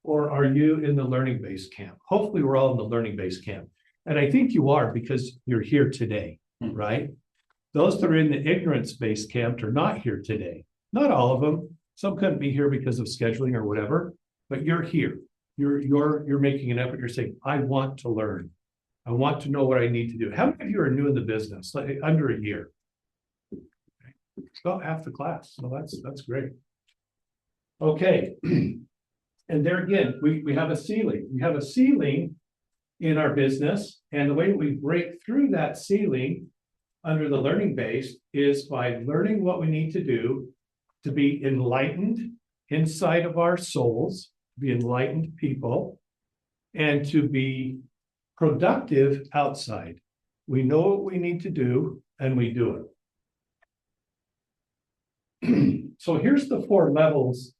or are you in the learning-based camp? Hopefully we're all in the learning-based camp. And I think you are, because you're here today, right? Those that are in the ignorance-based camp are not here today. Not all of them. Some couldn't be here because of scheduling or whatever, but you're here. You're making an effort. You're saying, I want to learn. I want to know what I need to do. How many of you are new in the business, like under a year? It's about half the class, so that's great. Okay, and there again, we have a ceiling. We have a ceiling in our business, and the way we break through that ceiling under the learning base is by learning what we need to do to be enlightened inside of our souls, be enlightened people, and to be productive outside. We know what we need to do, and we do it. So here's the 4 levels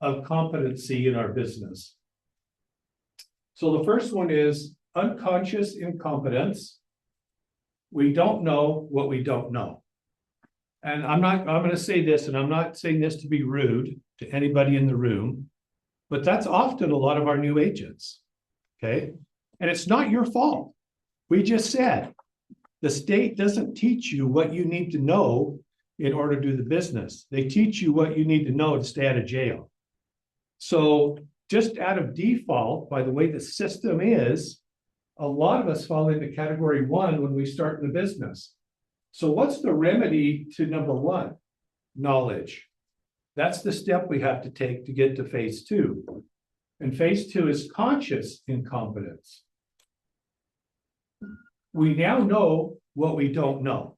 of competency in our business. So the first one is unconscious incompetence. We don't know what we don't know. And I'm going to say this, and I'm not saying this to be rude to anybody in the room, but that's often a lot of our new agents. Okay. And it's not your fault. We just said the state doesn't teach you what you need to know in order to do the business. They teach you what you need to know to stay out of jail. So just out of default, by the way the system is, a lot of us fall into category 1 when we start in the business. So what's the remedy to number 1? Knowledge. That's the step we have to take to get to phase 2. And phase 2 is conscious incompetence. we now know what we don't know.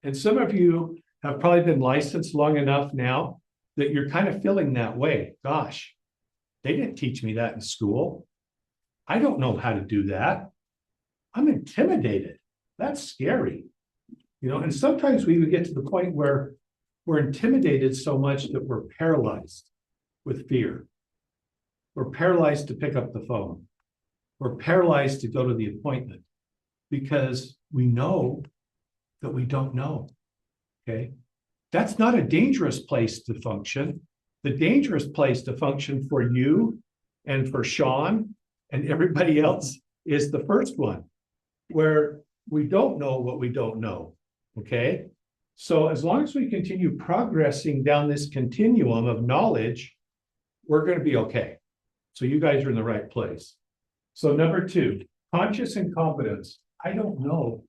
And some of you have probably been licensed long enough now that you're kind of feeling that way. Gosh, they didn't teach me that in school. I don't know how to do that. I'm intimidated. That's scary. You know, and sometimes we would get to the point where we're intimidated so much that we're paralyzed with fear. We're paralyzed to pick up the phone. We're paralyzed to go to the appointment because we know that we don't know. Okay. That's not a dangerous place to function. The dangerous place to function for you and for Sean and everybody else is the first one, where we don't know what we don't know. Okay. So as long as we continue progressing down this continuum of knowledge, we're going to be okay. So you guys are in the right place. So number 2, conscious incompetence. I don't know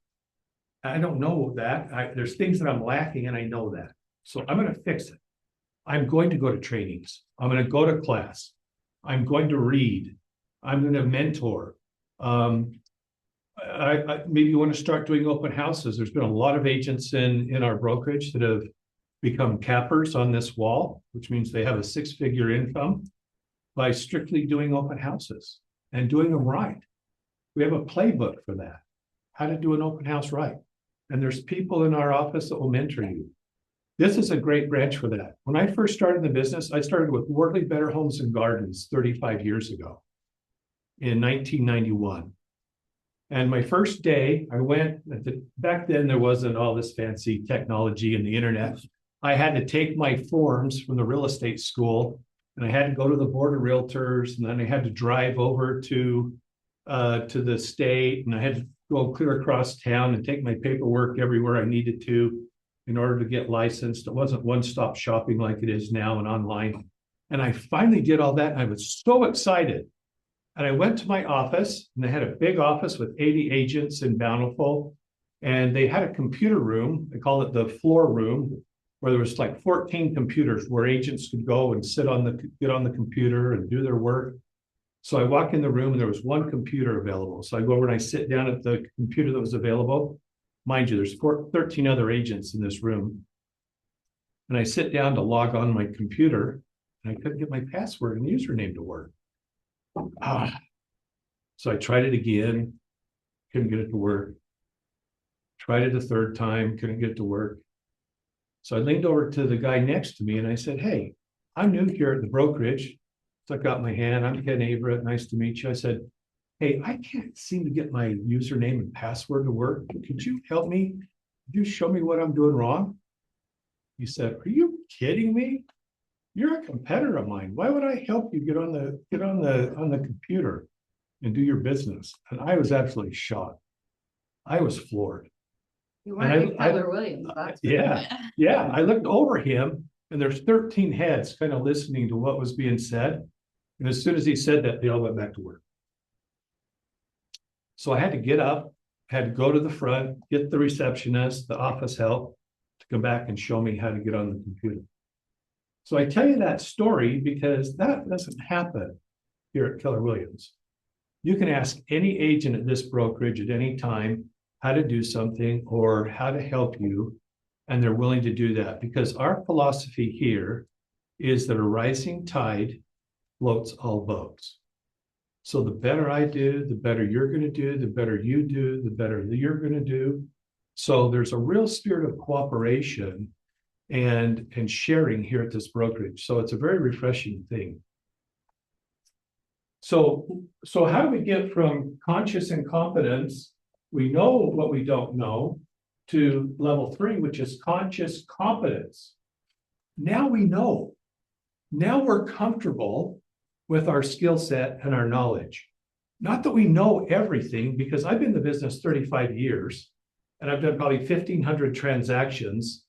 that. There's things that I'm lacking and I know that. So I'm going to fix it. I'm going to go to trainings. I'm going to go to class. I'm going to read. I'm going to mentor. Maybe you want to start doing open houses. There's been a lot of agents in our brokerage that have become cappers on this wall, which means they have a 6-figure income by strictly doing open houses and doing them right. We have a playbook for that, how to do an open house right. And there's people in our office that will mentor you. This is a great branch for that. When I first started in the business, I started with Wortley Better Homes and Gardens 35 years ago in 1991. And my first day, I went, back then there wasn't all this fancy technology and the internet. I had to take my forms from the real estate school and I had to go to the board of realtors, and then I had to drive over to the state, and I had to go clear across town and take my paperwork everywhere I needed to in order to get licensed. It wasn't one-stop shopping like it is now and online. And I finally did all that and I was so excited. And I went to my office, and they had a big office with 80 agents in Bountiful. And they had a computer room. They call it the floor room, where there was like 14 computers where agents could go and get on the computer and do their work. So I walk in the room and there was one computer available. So I go over and I sit down at the computer that was available. Mind you, there's 13 other agents in this room. And I sit down to log on my computer, and I couldn't get my password and username to work. So I tried it again, couldn't get it to work. Tried it a third time, couldn't get it to work. So I leaned over to the guy next to me and I said, "Hey, I'm new here at the brokerage." So I got my hand. "I'm Ken Averett. Nice to meet you." I said, "Hey, I can't seem to get my username and password to work. Could you help me? Could you show me what I'm doing wrong?" He said, "Are you kidding me? You're a competitor of mine. Why would I help you get on the computer and do your business?" And I was absolutely shocked. I was floored. You And weren't Keller Williams, that's. Yeah. I looked over him, and there's 13 heads kind of listening to what was being said. And as soon as he said that, they all went back to work. So I had to get up, had to go to the front, get the receptionist, the office help to come back and show me how to get on the computer. So I tell you that story because that doesn't happen here at Keller Williams. You can ask any agent at this brokerage at any time how to do something or how to help you, and they're willing to do that because our philosophy here is that a rising tide floats all boats. So the better I do, the better you're going to do, the better you do, the better you're going to do. So there's a real spirit of cooperation and sharing here at this brokerage. So it's a very refreshing thing. So how do we get from conscious incompetence, we know what we don't know, to level 3, which is conscious competence? Now we know. Now we're comfortable with our skill set and our knowledge. Not that we know everything, because I've been in the business 35 years and I've done probably 1,500 transactions,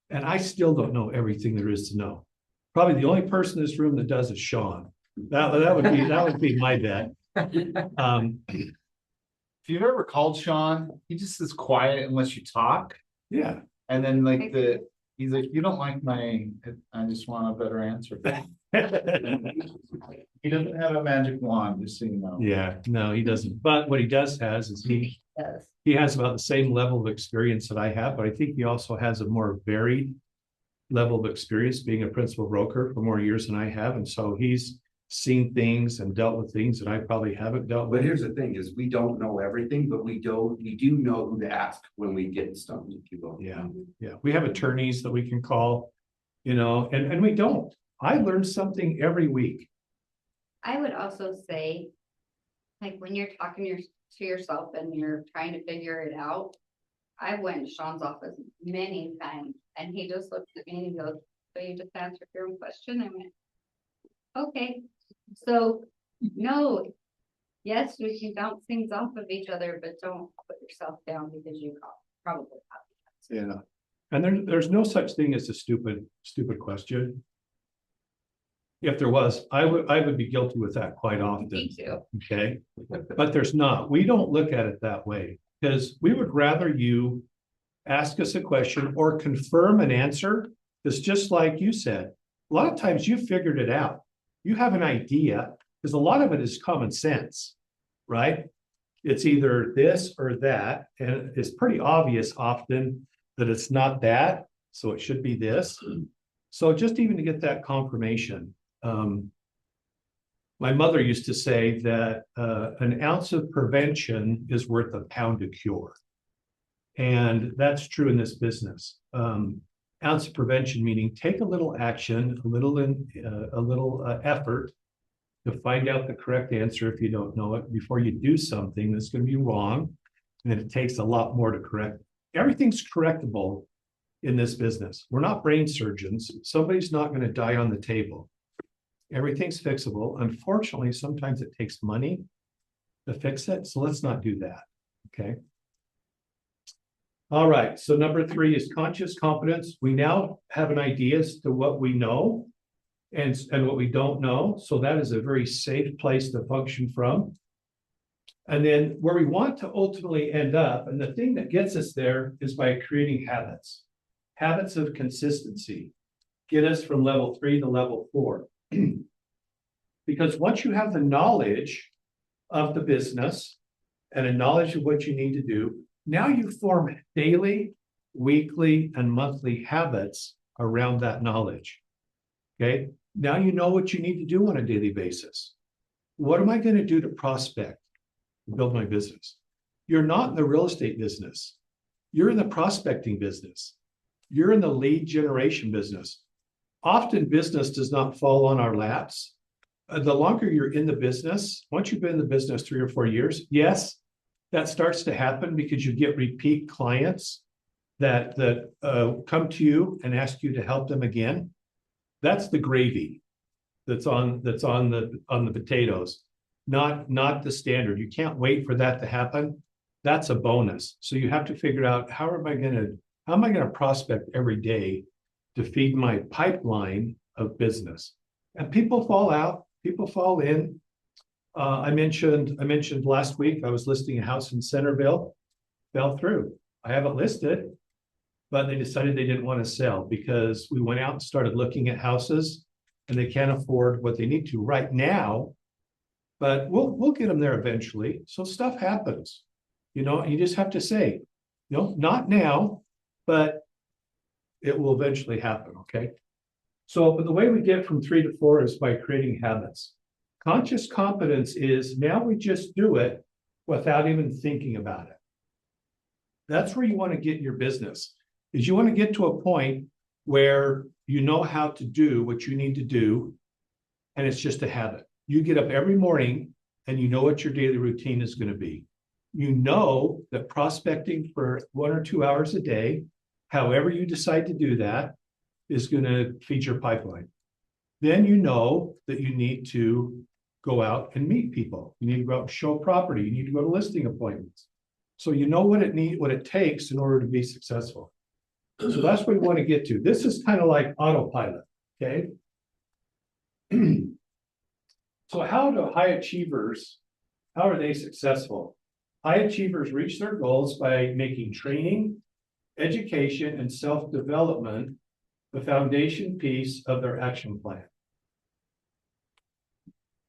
and I still don't know everything there is to know. Probably the only person in this room that does is Sean. That would be my bet. If you've ever called Sean, he just is quiet unless you talk. Yeah. And then he's like, "You don't like I just want a better answer." He doesn't have a magic wand, just so you know. Yeah, no, he doesn't. But what he does has is Does. He has about the same level of experience that I have, but I think he also has a more varied level of experience being a principal broker for more years than I have. And so he's seen things and dealt with things that I probably haven't dealt But with. here's the thing is we don't know everything, but we do know who to ask when we get stumped, if you will. Yeah, yeah. We have attorneys that we can call, and we don't. I learn something every week. I would also say, like, when you're talking to yourself and you're trying to figure it out, I went to Sean's office many times and he just looked at me and he goes, so you just answered your own question? I went, okay. So, no, yes, we can bounce things off of each other, but don't put yourself down because you probably have. Yeah. And there's no such thing as a stupid question. If there was, I would be guilty with that quite often. Me too. Okay, but there's not. We don't look at it that way because we would rather you ask us a question or confirm an answer. It's just like you said, a lot of times you figured it out. You have an idea because a lot of it is common sense, right? It's either this or that, and it's pretty obvious often that it's not that, so it should be this. So just even to get that confirmation. My mother used to say that an ounce of prevention is worth a pound of cure. And that's true in this business. Ounce of prevention meaning take a little action, a little effort to find out the correct answer if you don't know it before you do something that's going to be wrong. And then it takes a lot more to correct. Everything's correctable in this business. We're not brain surgeons. Somebody's not going to die on the table. Everything's fixable. Unfortunately, sometimes it takes money to fix it. So let's not do that. Okay. All right. So number 3 is conscious competence. We now have an idea as to what we know and what we don't know. So that is a very safe place to function from. And then where we want to ultimately end up, and the thing that gets us there is by creating habits. Habits of consistency get us from level 3 to level 4. Because once you have the knowledge of the business and a knowledge of what you need to do, now you form daily, weekly, and monthly habits around that knowledge. Okay, now you know what you need to do on a daily basis. What am I going to do to prospect, build my business? You're not in the real estate business. You're in the prospecting business. You're in the lead generation business. Often business does not fall on our laps. The longer you're in the business, once you've been in the business 3 or 4 years, yes, that starts to happen because you get repeat clients that come to you and ask you to help them again. That's the gravy that's on the potatoes, not the standard. You can't wait for that to happen. That's a bonus. So you have to figure out how am I going to prospect every day to feed my pipeline of business. And people fall out, people fall in. I mentioned last week, I was listing a house in Centerville, fell through. I haven't listed, but they decided they didn't want to sell because we went out and started looking at houses and they can't afford what they need to right now, but we'll get them there eventually. So stuff happens, you just have to say, not now, but it will eventually happen, okay? So, but the way we get from 3 to 4 is by creating habits. Conscious competence is now we just do it without even thinking about it. That's where you want to get in your business, is you want to get to a point where you know how to do what you need to do, and it's just a habit. You get up every morning and you know what your daily routine is going to be. You know that prospecting for 1 or 2 hours a day, however you decide to do that, is going to feed your pipeline. Then you know that you need to go out and meet people. You need to go out and show property. You need to go to listing appointments. So you know what it takes in order to be successful. So that's what we want to get to. This is kind of like autopilot, okay? So how do high achievers, how are they successful? High achievers reach their goals by making training, education, and self-development the foundation piece of their action plan.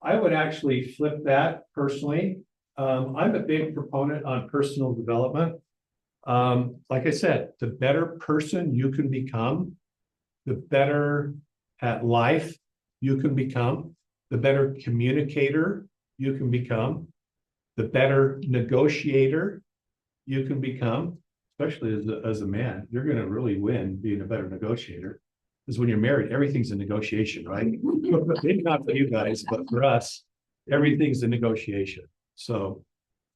I would actually flip that personally I'm a big proponent on personal development. Like I said, the better person you can become, the better at life you can become, the better communicator you can become, the better negotiator you can become, especially as a man. You're going to really win being a better negotiator. Because when you're married, everything's a negotiation, right? Maybe not for you guys, but for us, everything's a negotiation. So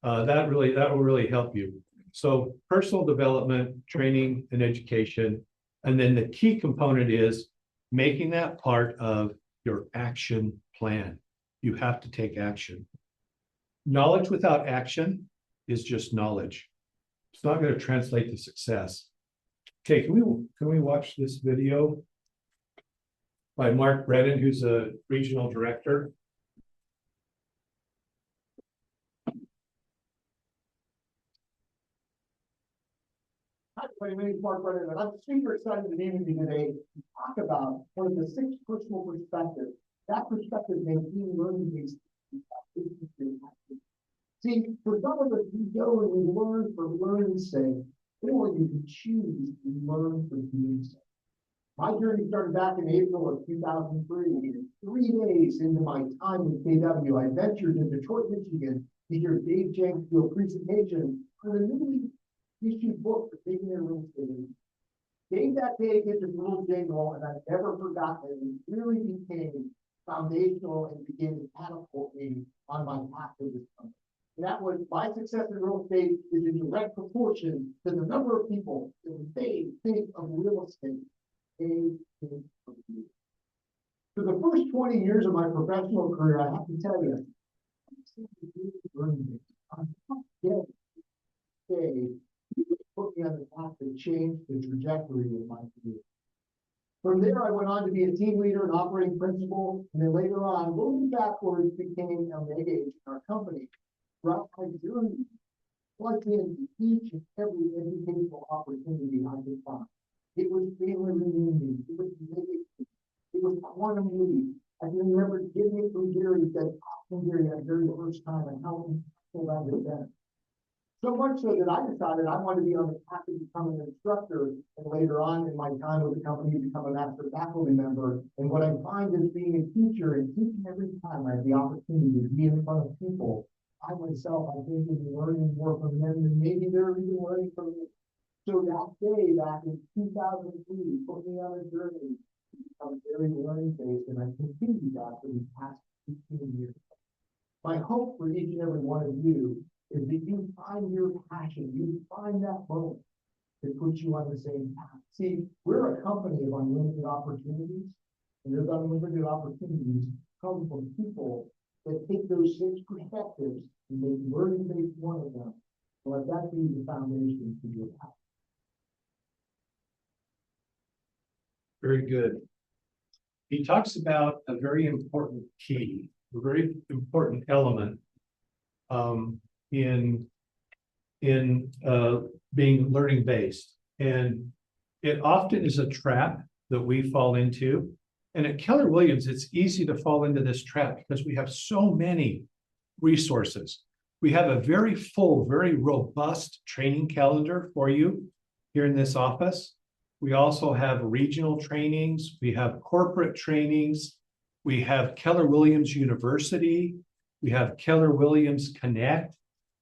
that will really help you. So personal development, training and education. And then the key component is making that part of your action plan. You have to take action. Knowledge without action is just knowledge. It's not going to translate to success. Okay, can we watch this video by Mark Brennan, who's a regional director? Hi, my name is Mark Brennan, and I'm super excited to be with you today to talk about one of the 6 personal perspectives. That perspective may be learning based. See, for some of us, we go and we learn for learning's sake, or you can choose to learn for doing so. My journey started back in April of 2003. 3 days into my time with KW, I ventured to Detroit, Michigan to hear Dave Jenks do a presentation on a newly issued book for taking their real estate. Dave that day did this little jingle, and I've never forgotten it. It really became foundational and began to catapult me on my path to this company. And that was my success in real estate is in direct proportion to the number of people that they think of real estate. For the first 20 years of my professional career, I have to tell you, put me on the path to change the trajectory of my career. From there, I went on to be a team leader and operating principal, and then later on, moving backwards, became a mega agent in our company. Throughout my journey, plugged into each and every educational opportunity I could find. It was family reunion, it was it was quantum leap. I can remember getting it from Gary that Gary that very first time and how impactful that was then. So much so that I decided I wanted to be on the path to becoming an instructor, and later on in my time with the company, become a master faculty member. And what I find is being a teacher, and each and every time I have the opportunity to be in front of people, I myself, I think, is learning more from them than maybe they're even learning from me. So that day back in 2003 put me on a journey to become very learning based, and I continued that for the past 15 years. My hope for each and every one of you is that you find your passion, you find that moment that puts you on the same path. See, we're a company of unlimited opportunities, and those unlimited opportunities come from people that take those 6 perspectives and make learning based one of them. So let that be the foundation for your path. Very good. He talks about a very important key, a very important element in being learning based. And it often is a trap that we fall into. And at Keller Williams, it's easy to fall into this trap because we have so many resources. We have a very full, very robust training calendar for you here in this office. We also have regional trainings. We have corporate trainings. We have Keller Williams University. We have Keller Williams Connect,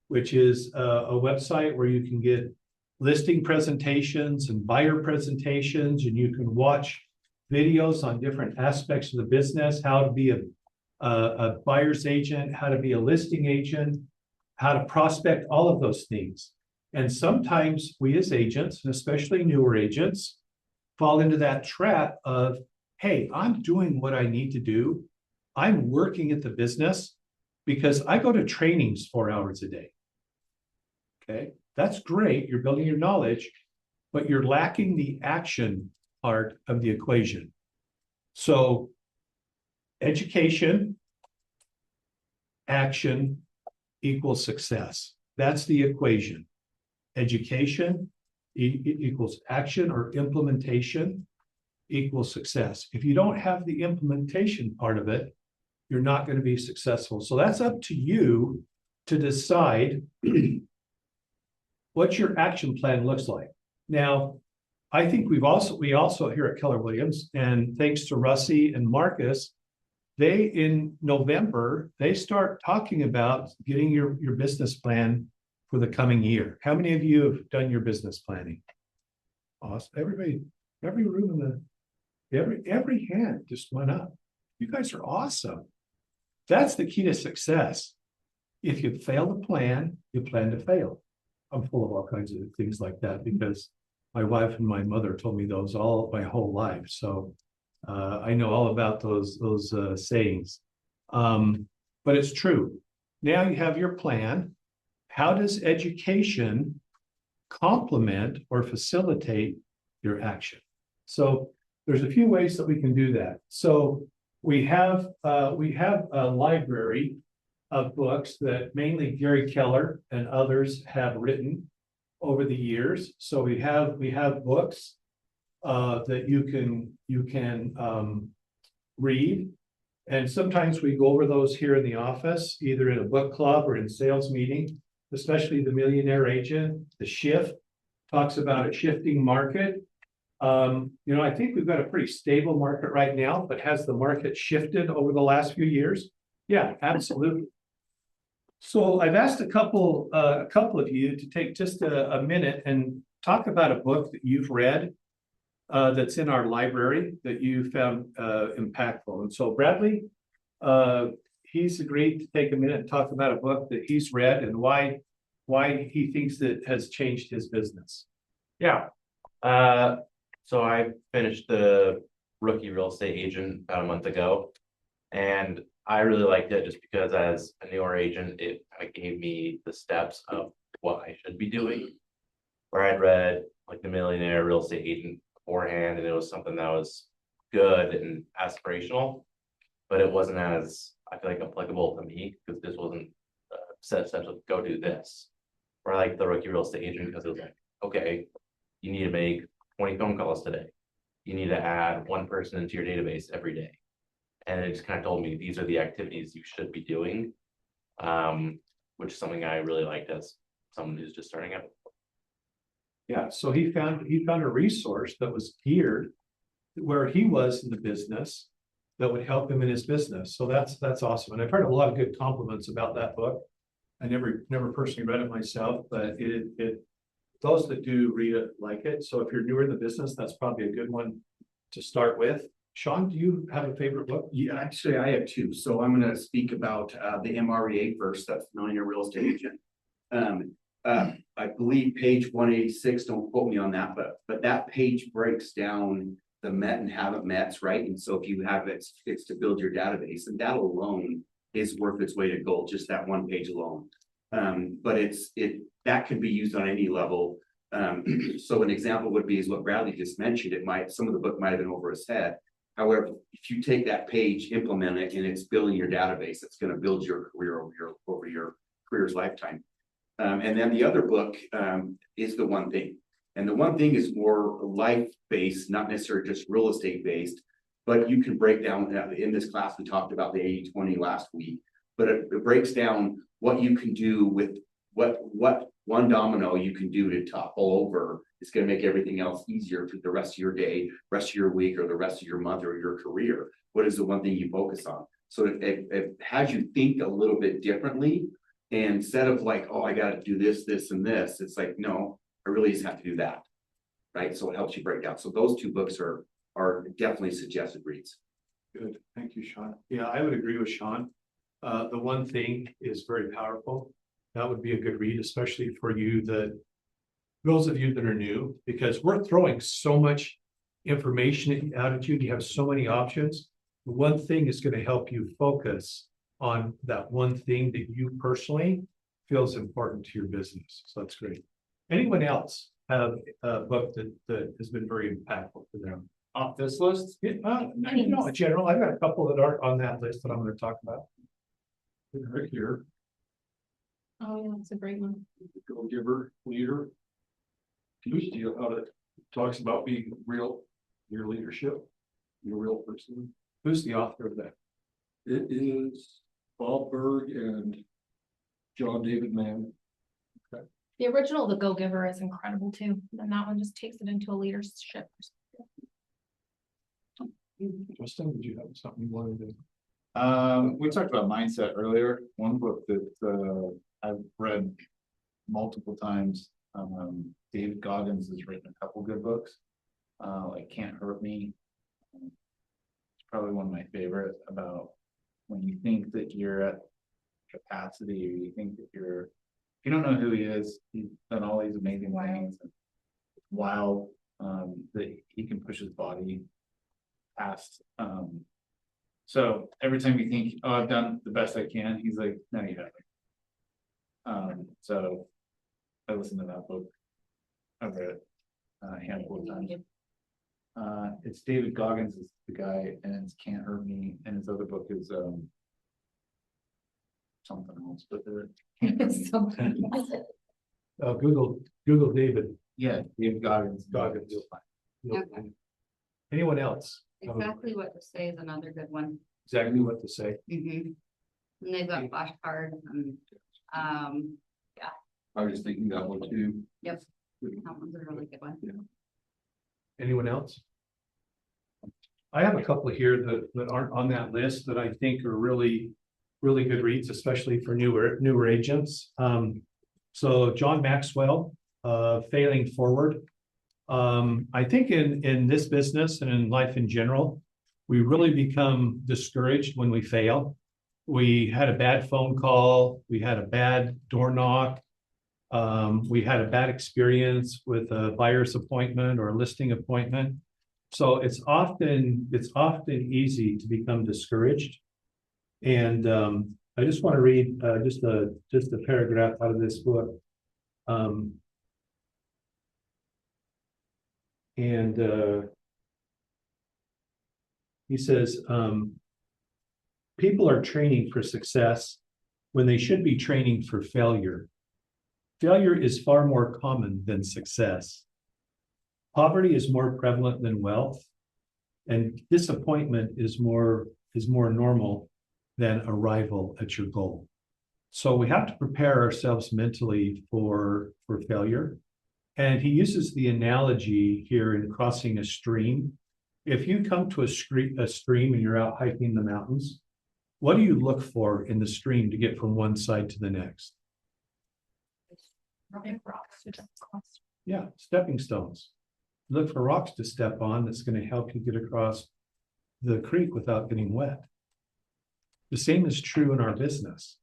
which is a website where you can get listing presentations and buyer presentations, and you can watch videos on different aspects of the business, how to be a buyer's agent, how to be a listing agent, how to prospect, all of those things. And sometimes we as agents, and especially newer agents, fall into that trap of, hey, I'm doing what I need to do. I'm working at the business because I go to trainings 4 hours a day. Okay, that's great. You're building your knowledge, but you're lacking the action part of the equation. So education, action equals success. That's the equation. Education equals action or implementation equals success. If you don't have the implementation part of it, you're not going to be successful. So that's up to you to decide what your action plan looks like. Now, I think we also here at Keller Williams, and thanks to Russie and Marcus, they in November, they start talking about getting your business plan for the coming year. How many of you have done your business planning? Awesome. Everybody, every room in the, every hand just went up. You guys are awesome. That's the key to success. If you fail to plan, you plan to fail. I'm full of all kinds of things like that because my wife and my mother told me those all my whole life. So I know all about those sayings. But it's true. Now you have your plan. How does education complement or facilitate your action? So there's a few ways that we can do that. So we have a library of books that mainly Gary Keller and others have written over the years. So we have books that you can read. And sometimes we go over those here in the office, either in a book club or in sales meeting, especially The Millionaire Agent. The Shift talks about a shifting market. I think we've got a pretty stable market right now, but has the market shifted over the last few years? Yeah, absolutely. So I've asked a couple of you to take just a minute and talk about a book that you've read that's in our library that you found impactful. And so Bradley, he's agreed to take a minute and talk about a book that he's read and why he thinks that has changed his business. Yeah. So I finished the Rookie Real Estate Agent about a month ago, and I really liked it just because as a newer agent, it kind of gave me the steps of what I should be doing. Where I'd read like The Millionaire Real Estate Agent beforehand, and it was something that was good and aspirational, but it wasn't as, I feel like, applicable to me because this wasn't set steps of go do this. Or I like the Rookie Real Estate Agent because it was like, okay, you need to make 20 phone calls today. You need to add one person into your database every day. And it just kind of told me these are the activities you should be doing, which is something I really liked as someone who's just starting out. Yeah, so he found a resource that was geared where he was in the business that would help him in his business. So that's awesome. And I've heard a lot of good compliments about that book. I never personally read it myself, but it those that do read it like it. So if you're newer in the business, that's probably a good one to start with. Sean, do you have a favorite book? Yeah, actually, I have two. So I'm going to speak about the MREA first. That's Millionaire Real Estate Agent. I believe page 186. Don't quote me on that, but that page breaks down the met and haven't mets, right? And so if you have it's to build your database, and that alone is worth its weight of gold. Just that one page alone. But that could be used on any level. So an example would be is what Bradley just mentioned. Some of the book might have been over his head. However, if you take that page, implement it, and it's building your database, it's going to build your career over your career's lifetime. And then the other book is The One Thing. And The One Thing is more life-based, not necessarily just real estate-based, but you can break down, in this class, we talked about the 80-20 last week, but it breaks down what you can do with what one domino you can do to topple over. It's going to make everything else easier for the rest of your day, rest of your week, or the rest of your month or your career. What is the one thing you focus on? So it has you think a little bit differently. And instead of like, oh, I got to do this, this, and this, it's like, no, I really just have to do that. Right. So it helps you break down. So those two books are definitely suggested reads. Good. Thank you, Sean. Yeah, I would agree with Sean. The One Thing is very powerful. That would be a good read, especially for those of you that are new, because we're throwing so much information out at you. You have so many options. The One Thing is going to help you focus on that one thing that you personally feels important to your business. So that's great. Anyone else have a book that has been very impactful for them? Off this list? In general, I've got a couple that aren't on that list that I'm going to talk about. Right here. Oh, yeah, it's a great one. Go Giver, Leader. Huge deal how it talks about being real, your leadership, your real person. Who's the author of that? It is Bob Berg and John David Mann. The original, The Go-Giver, is incredible too. And that one just takes it into a leadership. Justin, did you have something you wanted to? We talked about mindset earlier. One book that I've read multiple times. David Goggins has written a couple good books. Like Can't Hurt Me. It's probably one of my favorite about when you think that you're at capacity, or you think that you don't know who he is. He's done all these amazing things. Wow, that he can push his body past. So every time you think, oh, I've done the best I can, he's like, no, you haven't. So I listened to that book. I've read it a handful of times. It's David Goggins is the guy, and it's Can't Hurt Me, and his other book is something else, but Google David. yeah, David Goggins. Goggins. You'll find. Okay. Anyone else? Exactly what to say is another good one. Exactly what to say. And they've got flashcards and, I was just thinking that one too. yep, that one's a really good one. Anyone else? I have a couple here that aren't on that list that I think are really good reads, especially for newer agents. So John Maxwell, Failing Forward. I think in this business and in life in general, we really become discouraged when we fail. We had a bad phone call, we had a bad door knock, we had a bad experience with a buyer's appointment or a listing appointment. So it's often easy to become discouraged. And I just want to read just a paragraph out of this book. He says, people are training for success when they should be training for failure. Failure is far more common than success. Poverty is more prevalent than wealth, and disappointment is more normal than arrival at your goal. So we have to prepare ourselves mentally for failure. And he uses the analogy here in crossing a stream. If you come to a stream and you're out hiking the mountains, what do you look for in the stream to get from one side to the next? Yeah, stepping stones. Look for rocks to step on that's going to help you get across the creek without getting wet. The same is true in our business.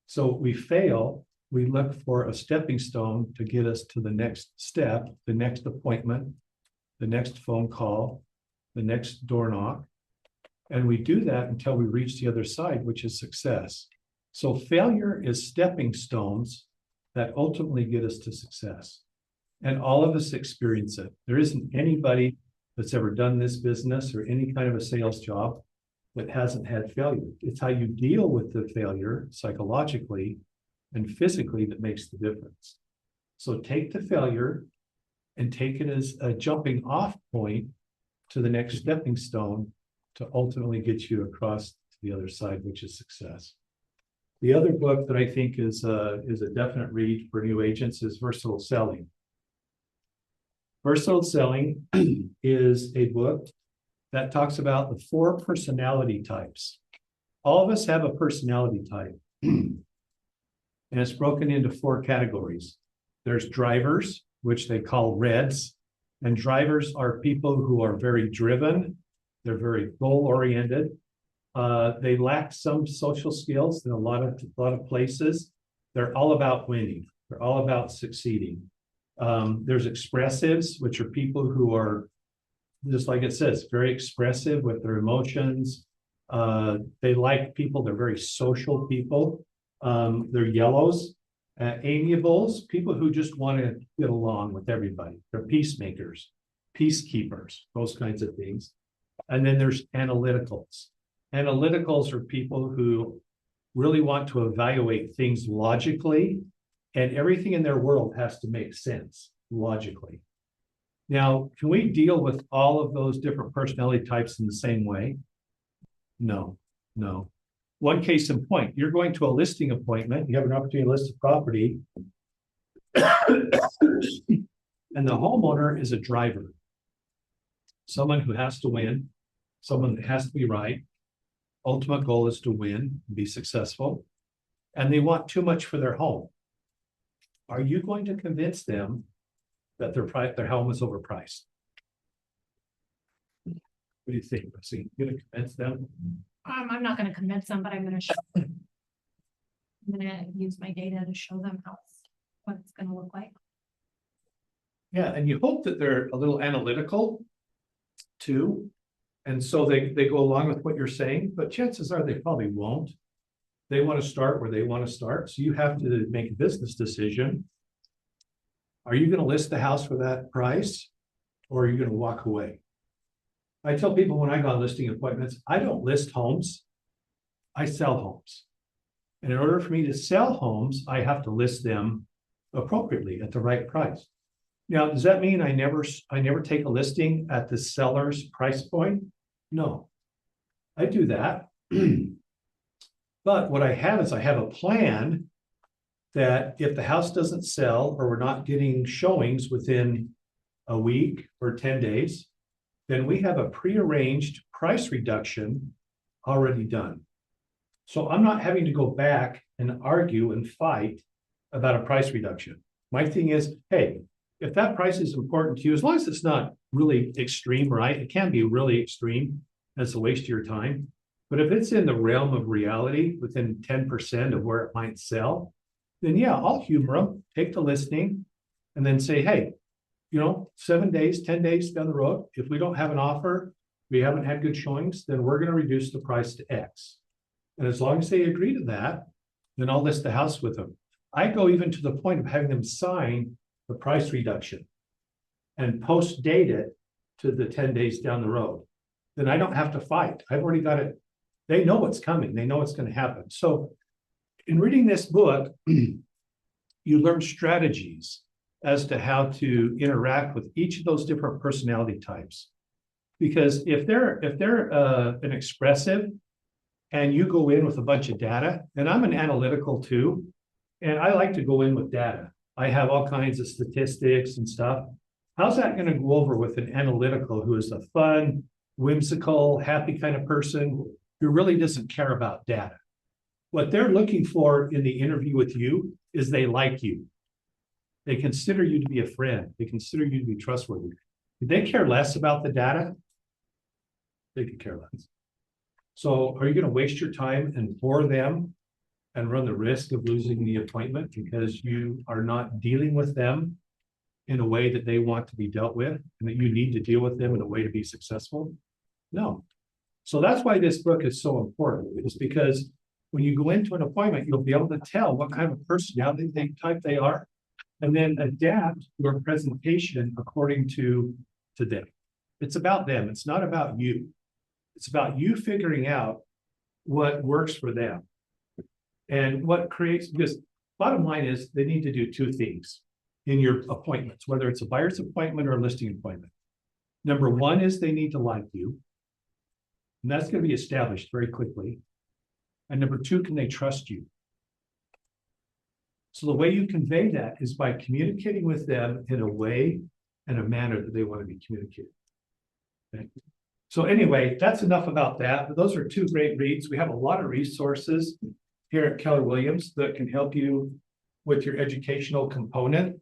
So we fail, we look for a stepping stone to get us to the next step, the next appointment, the next phone call, the next door knock. And we do that until we reach the other side, which is success. So failure is stepping stones that ultimately get us to success. And all of us experience it. There isn't anybody that's ever done this business or any kind of a sales job that hasn't had failure. It's how you deal with the failure psychologically and physically that makes the difference. So take the failure and take it as a jumping off point to the next stepping stone to ultimately get you across to the other side, which is success. The other book that I think is a definite read for new agents is Versatile Selling. Versatile Selling is a book that talks about the 4 personality types. All of us have a personality type, and it's broken into 4 categories. There's drivers, which they call reds, and drivers are people who are very driven. They're very goal-oriented. They lack some social skills in a lot of places. They're all about winning. They're all about succeeding. There's expressives, which are people who are, just like it says, very expressive with their emotions. They like people. They're very social people. They're yellows. Amiables, people who just want to get along with everybody. They're peacemakers, peacekeepers, those kinds of things. And then there's analyticals. Analyticals are people who really want to evaluate things logically, and everything in their world has to make sense logically. Now, can we deal with all of those different personality types in the same way? No. One case in point, you're going to a listing appointment, you have an opportunity to list a property. And the homeowner is a driver. Someone who has to win, someone that has to be right. Ultimate goal is to win, be successful, and they want too much for their home. Are you going to convince them that their home is overpriced? What do you think? You gonna convince them? I'm not gonna convince them, but I'm gonna show. I'm gonna use my data to show them what it's gonna look like. Yeah, and you hope that they're a little analytical too. And so they go along with what you're saying, but chances are they probably won't. They want to start where they want to start. So you have to make a business decision. Are you going to list the house for that price? Or are you going to walk away? I tell people when I go on listing appointments, I don't list homes. I sell homes. And in order for me to sell homes, I have to list them appropriately at the right price. Now, does that mean I never take a listing at the seller's price point? No, I do that. But what I have is I have a plan that if the house doesn't sell or we're not getting showings within a week or 10 days, then we have a prearranged price reduction already done. So I'm not having to go back and argue and fight about a price reduction. My thing is, hey, if that price is important to you, as long as it's not really extreme, right? It can be really extreme. That's a waste of your time. But if it's in the realm of reality, within 10% of where it might sell, then yeah, I'll humor them, take the listing, and then say, hey, 7 days, 10 days down the road, if we don't have an offer, we haven't had good showings, then we're going to reduce the price to X. And as long as they agree to that, then I'll list the house with them. I go even to the point of having them sign the price reduction and post date it to the 10 days down the road. Then I don't have to fight. I've already got it. They know what's coming. They know what's going to happen. So in reading this book, you learn strategies as to how to interact with each of those different personality types. Because if they're an expressive and you go in with a bunch of data, and I'm an analytical too, and I like to go in with data. I have all kinds of statistics and stuff. How's that going to go over with an analytical who is a fun, whimsical, happy kind of person who really doesn't care about data? What they're looking for in the interview with you is they like you. They consider you to be a friend. They consider you to be trustworthy. If they care less about the data, they could care less. So are you going to waste your time and bore them and run the risk of losing the appointment because you are not dealing with them in a way that they want to be dealt with and that you need to deal with them in a way to be successful? No. So that's why this book is so important, is because when you go into an appointment, you'll be able to tell what kind of personality type they are, and then adapt your presentation according to them. It's about them. It's not about you. It's about you figuring out what works for them. And what creates, because bottom line is they need to do two things in your appointments, whether it's a buyer's appointment or a listing appointment. Number one is they need to like you. And that's going to be established very quickly. And number two, can they trust you? So the way you convey that is by communicating with them in a way and a manner that they want to be communicated. Okay. So anyway, that's enough about that. But those are two great reads. We have a lot of resources here at Keller Williams that can help you with your educational component.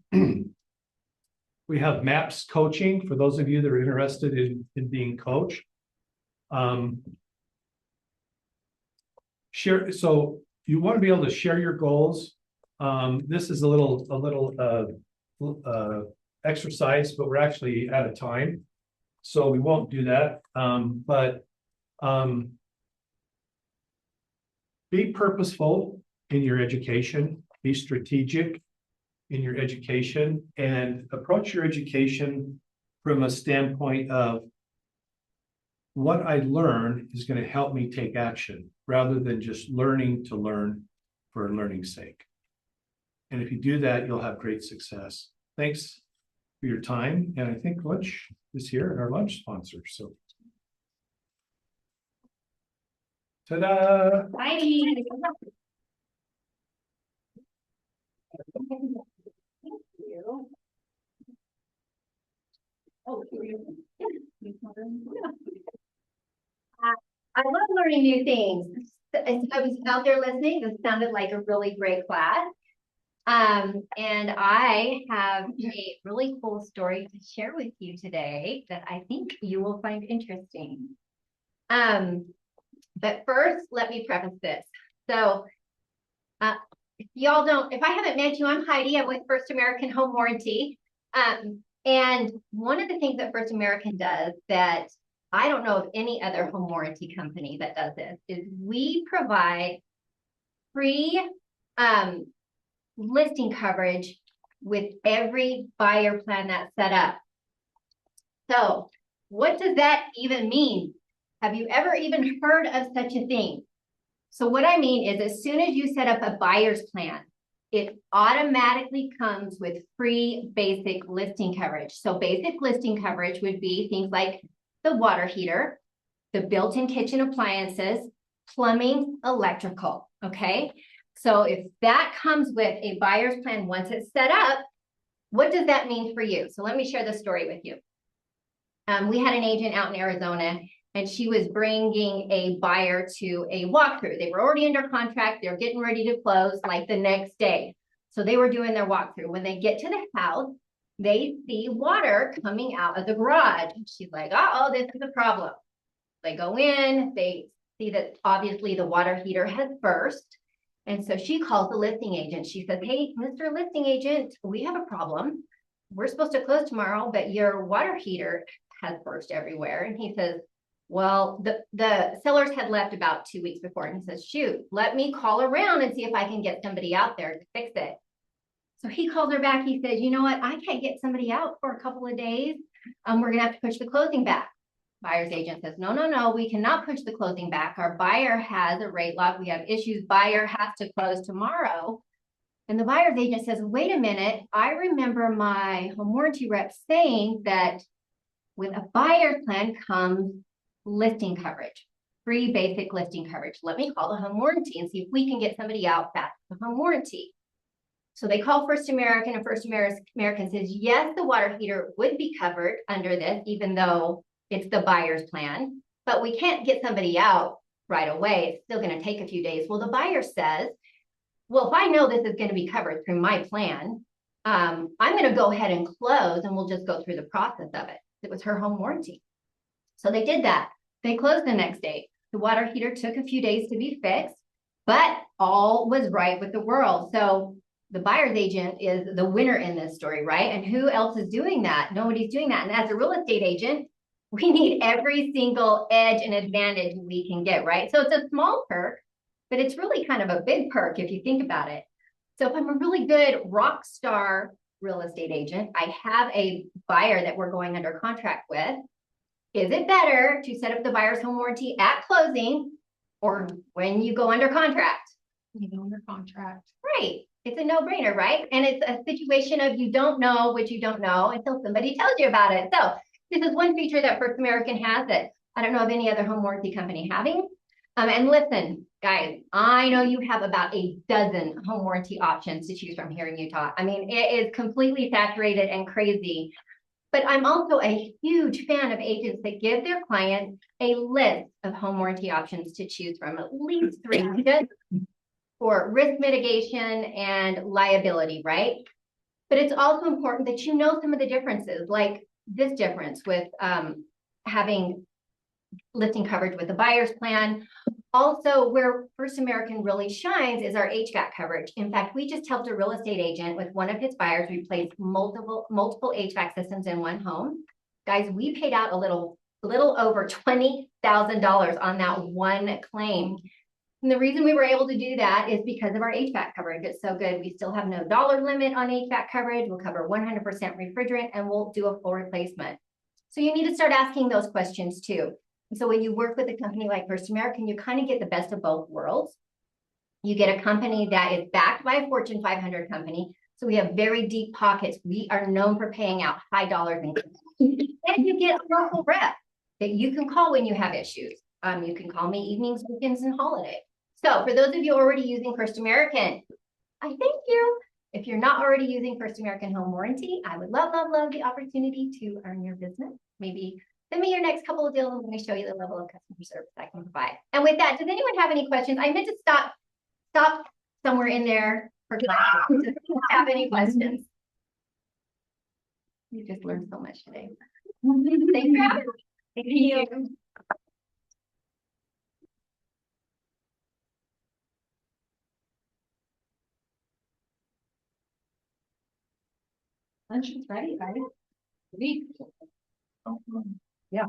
We have MAPS coaching for those of you that are interested in being coached. So you want to be able to share your goals. This is a little exercise, but we're actually out of time, so we won't do that. Be purposeful in your education, be strategic in your education, and approach your education from a standpoint of what I learn is going to help me take action rather than just learning to learn for learning's sake. And if you do that, you'll have great success. Thanks for your time. And I think lunch is here and our lunch sponsor. So Ta-da! Heidi. I love learning new things. I was out there listening. This sounded like a really great class. And I have a really cool story to share with you today that I think you will find interesting. But first, let me preface this. So, if y'all don't, if I haven't met you, I'm Heidi. I'm with First American Home Warranty. And one of the things that First American does that I don't know of any other home warranty company that does this is we provide free listing coverage with every buyer plan that's set up. So what does that even mean? Have you ever even heard of such a thing? So what I mean is as soon as you set up a buyer's plan, it automatically comes with free basic listing coverage. So basic listing coverage would be things like the water heater, the built-in kitchen appliances, plumbing, electrical, okay? So if that comes with a buyer's plan once it's set up, what does that mean for you? So let me share the story with you. We had an agent out in Arizona and she was bringing a buyer to a walkthrough. They were already under contract. They're getting ready to close like the next day. So they were doing their walkthrough. When they get to the house, they see water coming out of the garage. She's like, uh-oh, this is a problem. They go in, they see that obviously the water heater has burst. And so she calls the listing agent. She says, hey, Mr. Listing Agent, we have a problem. We're supposed to close tomorrow, but your water heater has burst everywhere. And he says, well, the sellers had left about 2 weeks before. And he says, shoot, let me call around and see if I can get somebody out there to fix it. So he calls her back. He says, you know what? I can't get somebody out for a couple of days. We're going to have to push the closing back. Buyer's agent says, no, we cannot push the closing back. Our buyer has a rate lock. We have issues. Buyer has to close tomorrow. And the buyer's agent says, wait a minute. I remember my home warranty rep saying that with a buyer's plan comes listing coverage, free basic listing coverage. Let me call the home warranty and see if we can get somebody out fast with home warranty. So they call First American and First American says, yes, the water heater would be covered under this, even though it's the buyer's plan, but we can't get somebody out right away. It's still going to take a few days. Well, the buyer says, well, if I know this is going to be covered through my plan, I'm going to go ahead and close and we'll just go through the process of it. It was her home warranty. So they did that. They closed the next day. The water heater took a few days to be fixed, but all was right with the world. So the buyer's agent is the winner in this story, right? And who else is doing that? Nobody's doing that. And as a real estate agent, we need every single edge and advantage we can get, right? So it's a small perk, but it's really kind of a big perk if you think about it. So if I'm a really good rock star real estate agent, I have a buyer that we're going under contract with. Is it better to set up the buyer's home warranty at closing or when you go under contract? You go under contract. Right. It's a no-brainer, right? And it's a situation of you don't know what you don't know until somebody tells you about it. So this is one feature that First American has that I don't know of any other home warranty company having. And listen, guys, I know you have about a dozen home warranty options to choose from here in Utah. I mean, it is completely saturated and crazy. But I'm also a huge fan of agents that give their clients a list of home warranty options to choose from, at least 3, just for risk mitigation and liability, right? But it's also important that you know some of the differences, like this difference with having listing coverage with a buyer's plan. Also, where First American really shines is our HVAC coverage. In fact, we just helped a real estate agent with one of his buyers replace multiple HVAC systems in one home. Guys, we paid out a little over $20,000 on that one claim. And the reason we were able to do that is because of our HVAC coverage. It's so good. We still have no dollar limit on HVAC coverage. We'll cover 100% refrigerant and we'll do a full replacement. So you need to start asking those questions too. So when you work with a company like First American, you kind of get the best of both worlds. You get a company that is backed by a Fortune 500 company. So we have very deep pockets. We are known for paying out high dollars. And you get a local rep that you can call when you have issues. You can call me evenings, weekends, and holiday. So for those of you already using First American, I thank you. If you're not already using First American Home Warranty, I would love, love, love the opportunity to earn your business. Maybe send me your next couple of deals. I'm going to show you the level of customer service I can provide. And with that, does anyone have any questions? I meant to stop somewhere in there for class. Does anyone have any questions? You just learned so much today. Thanks for having me. Thank you. Lunch is ready, right? Sweet. Yeah.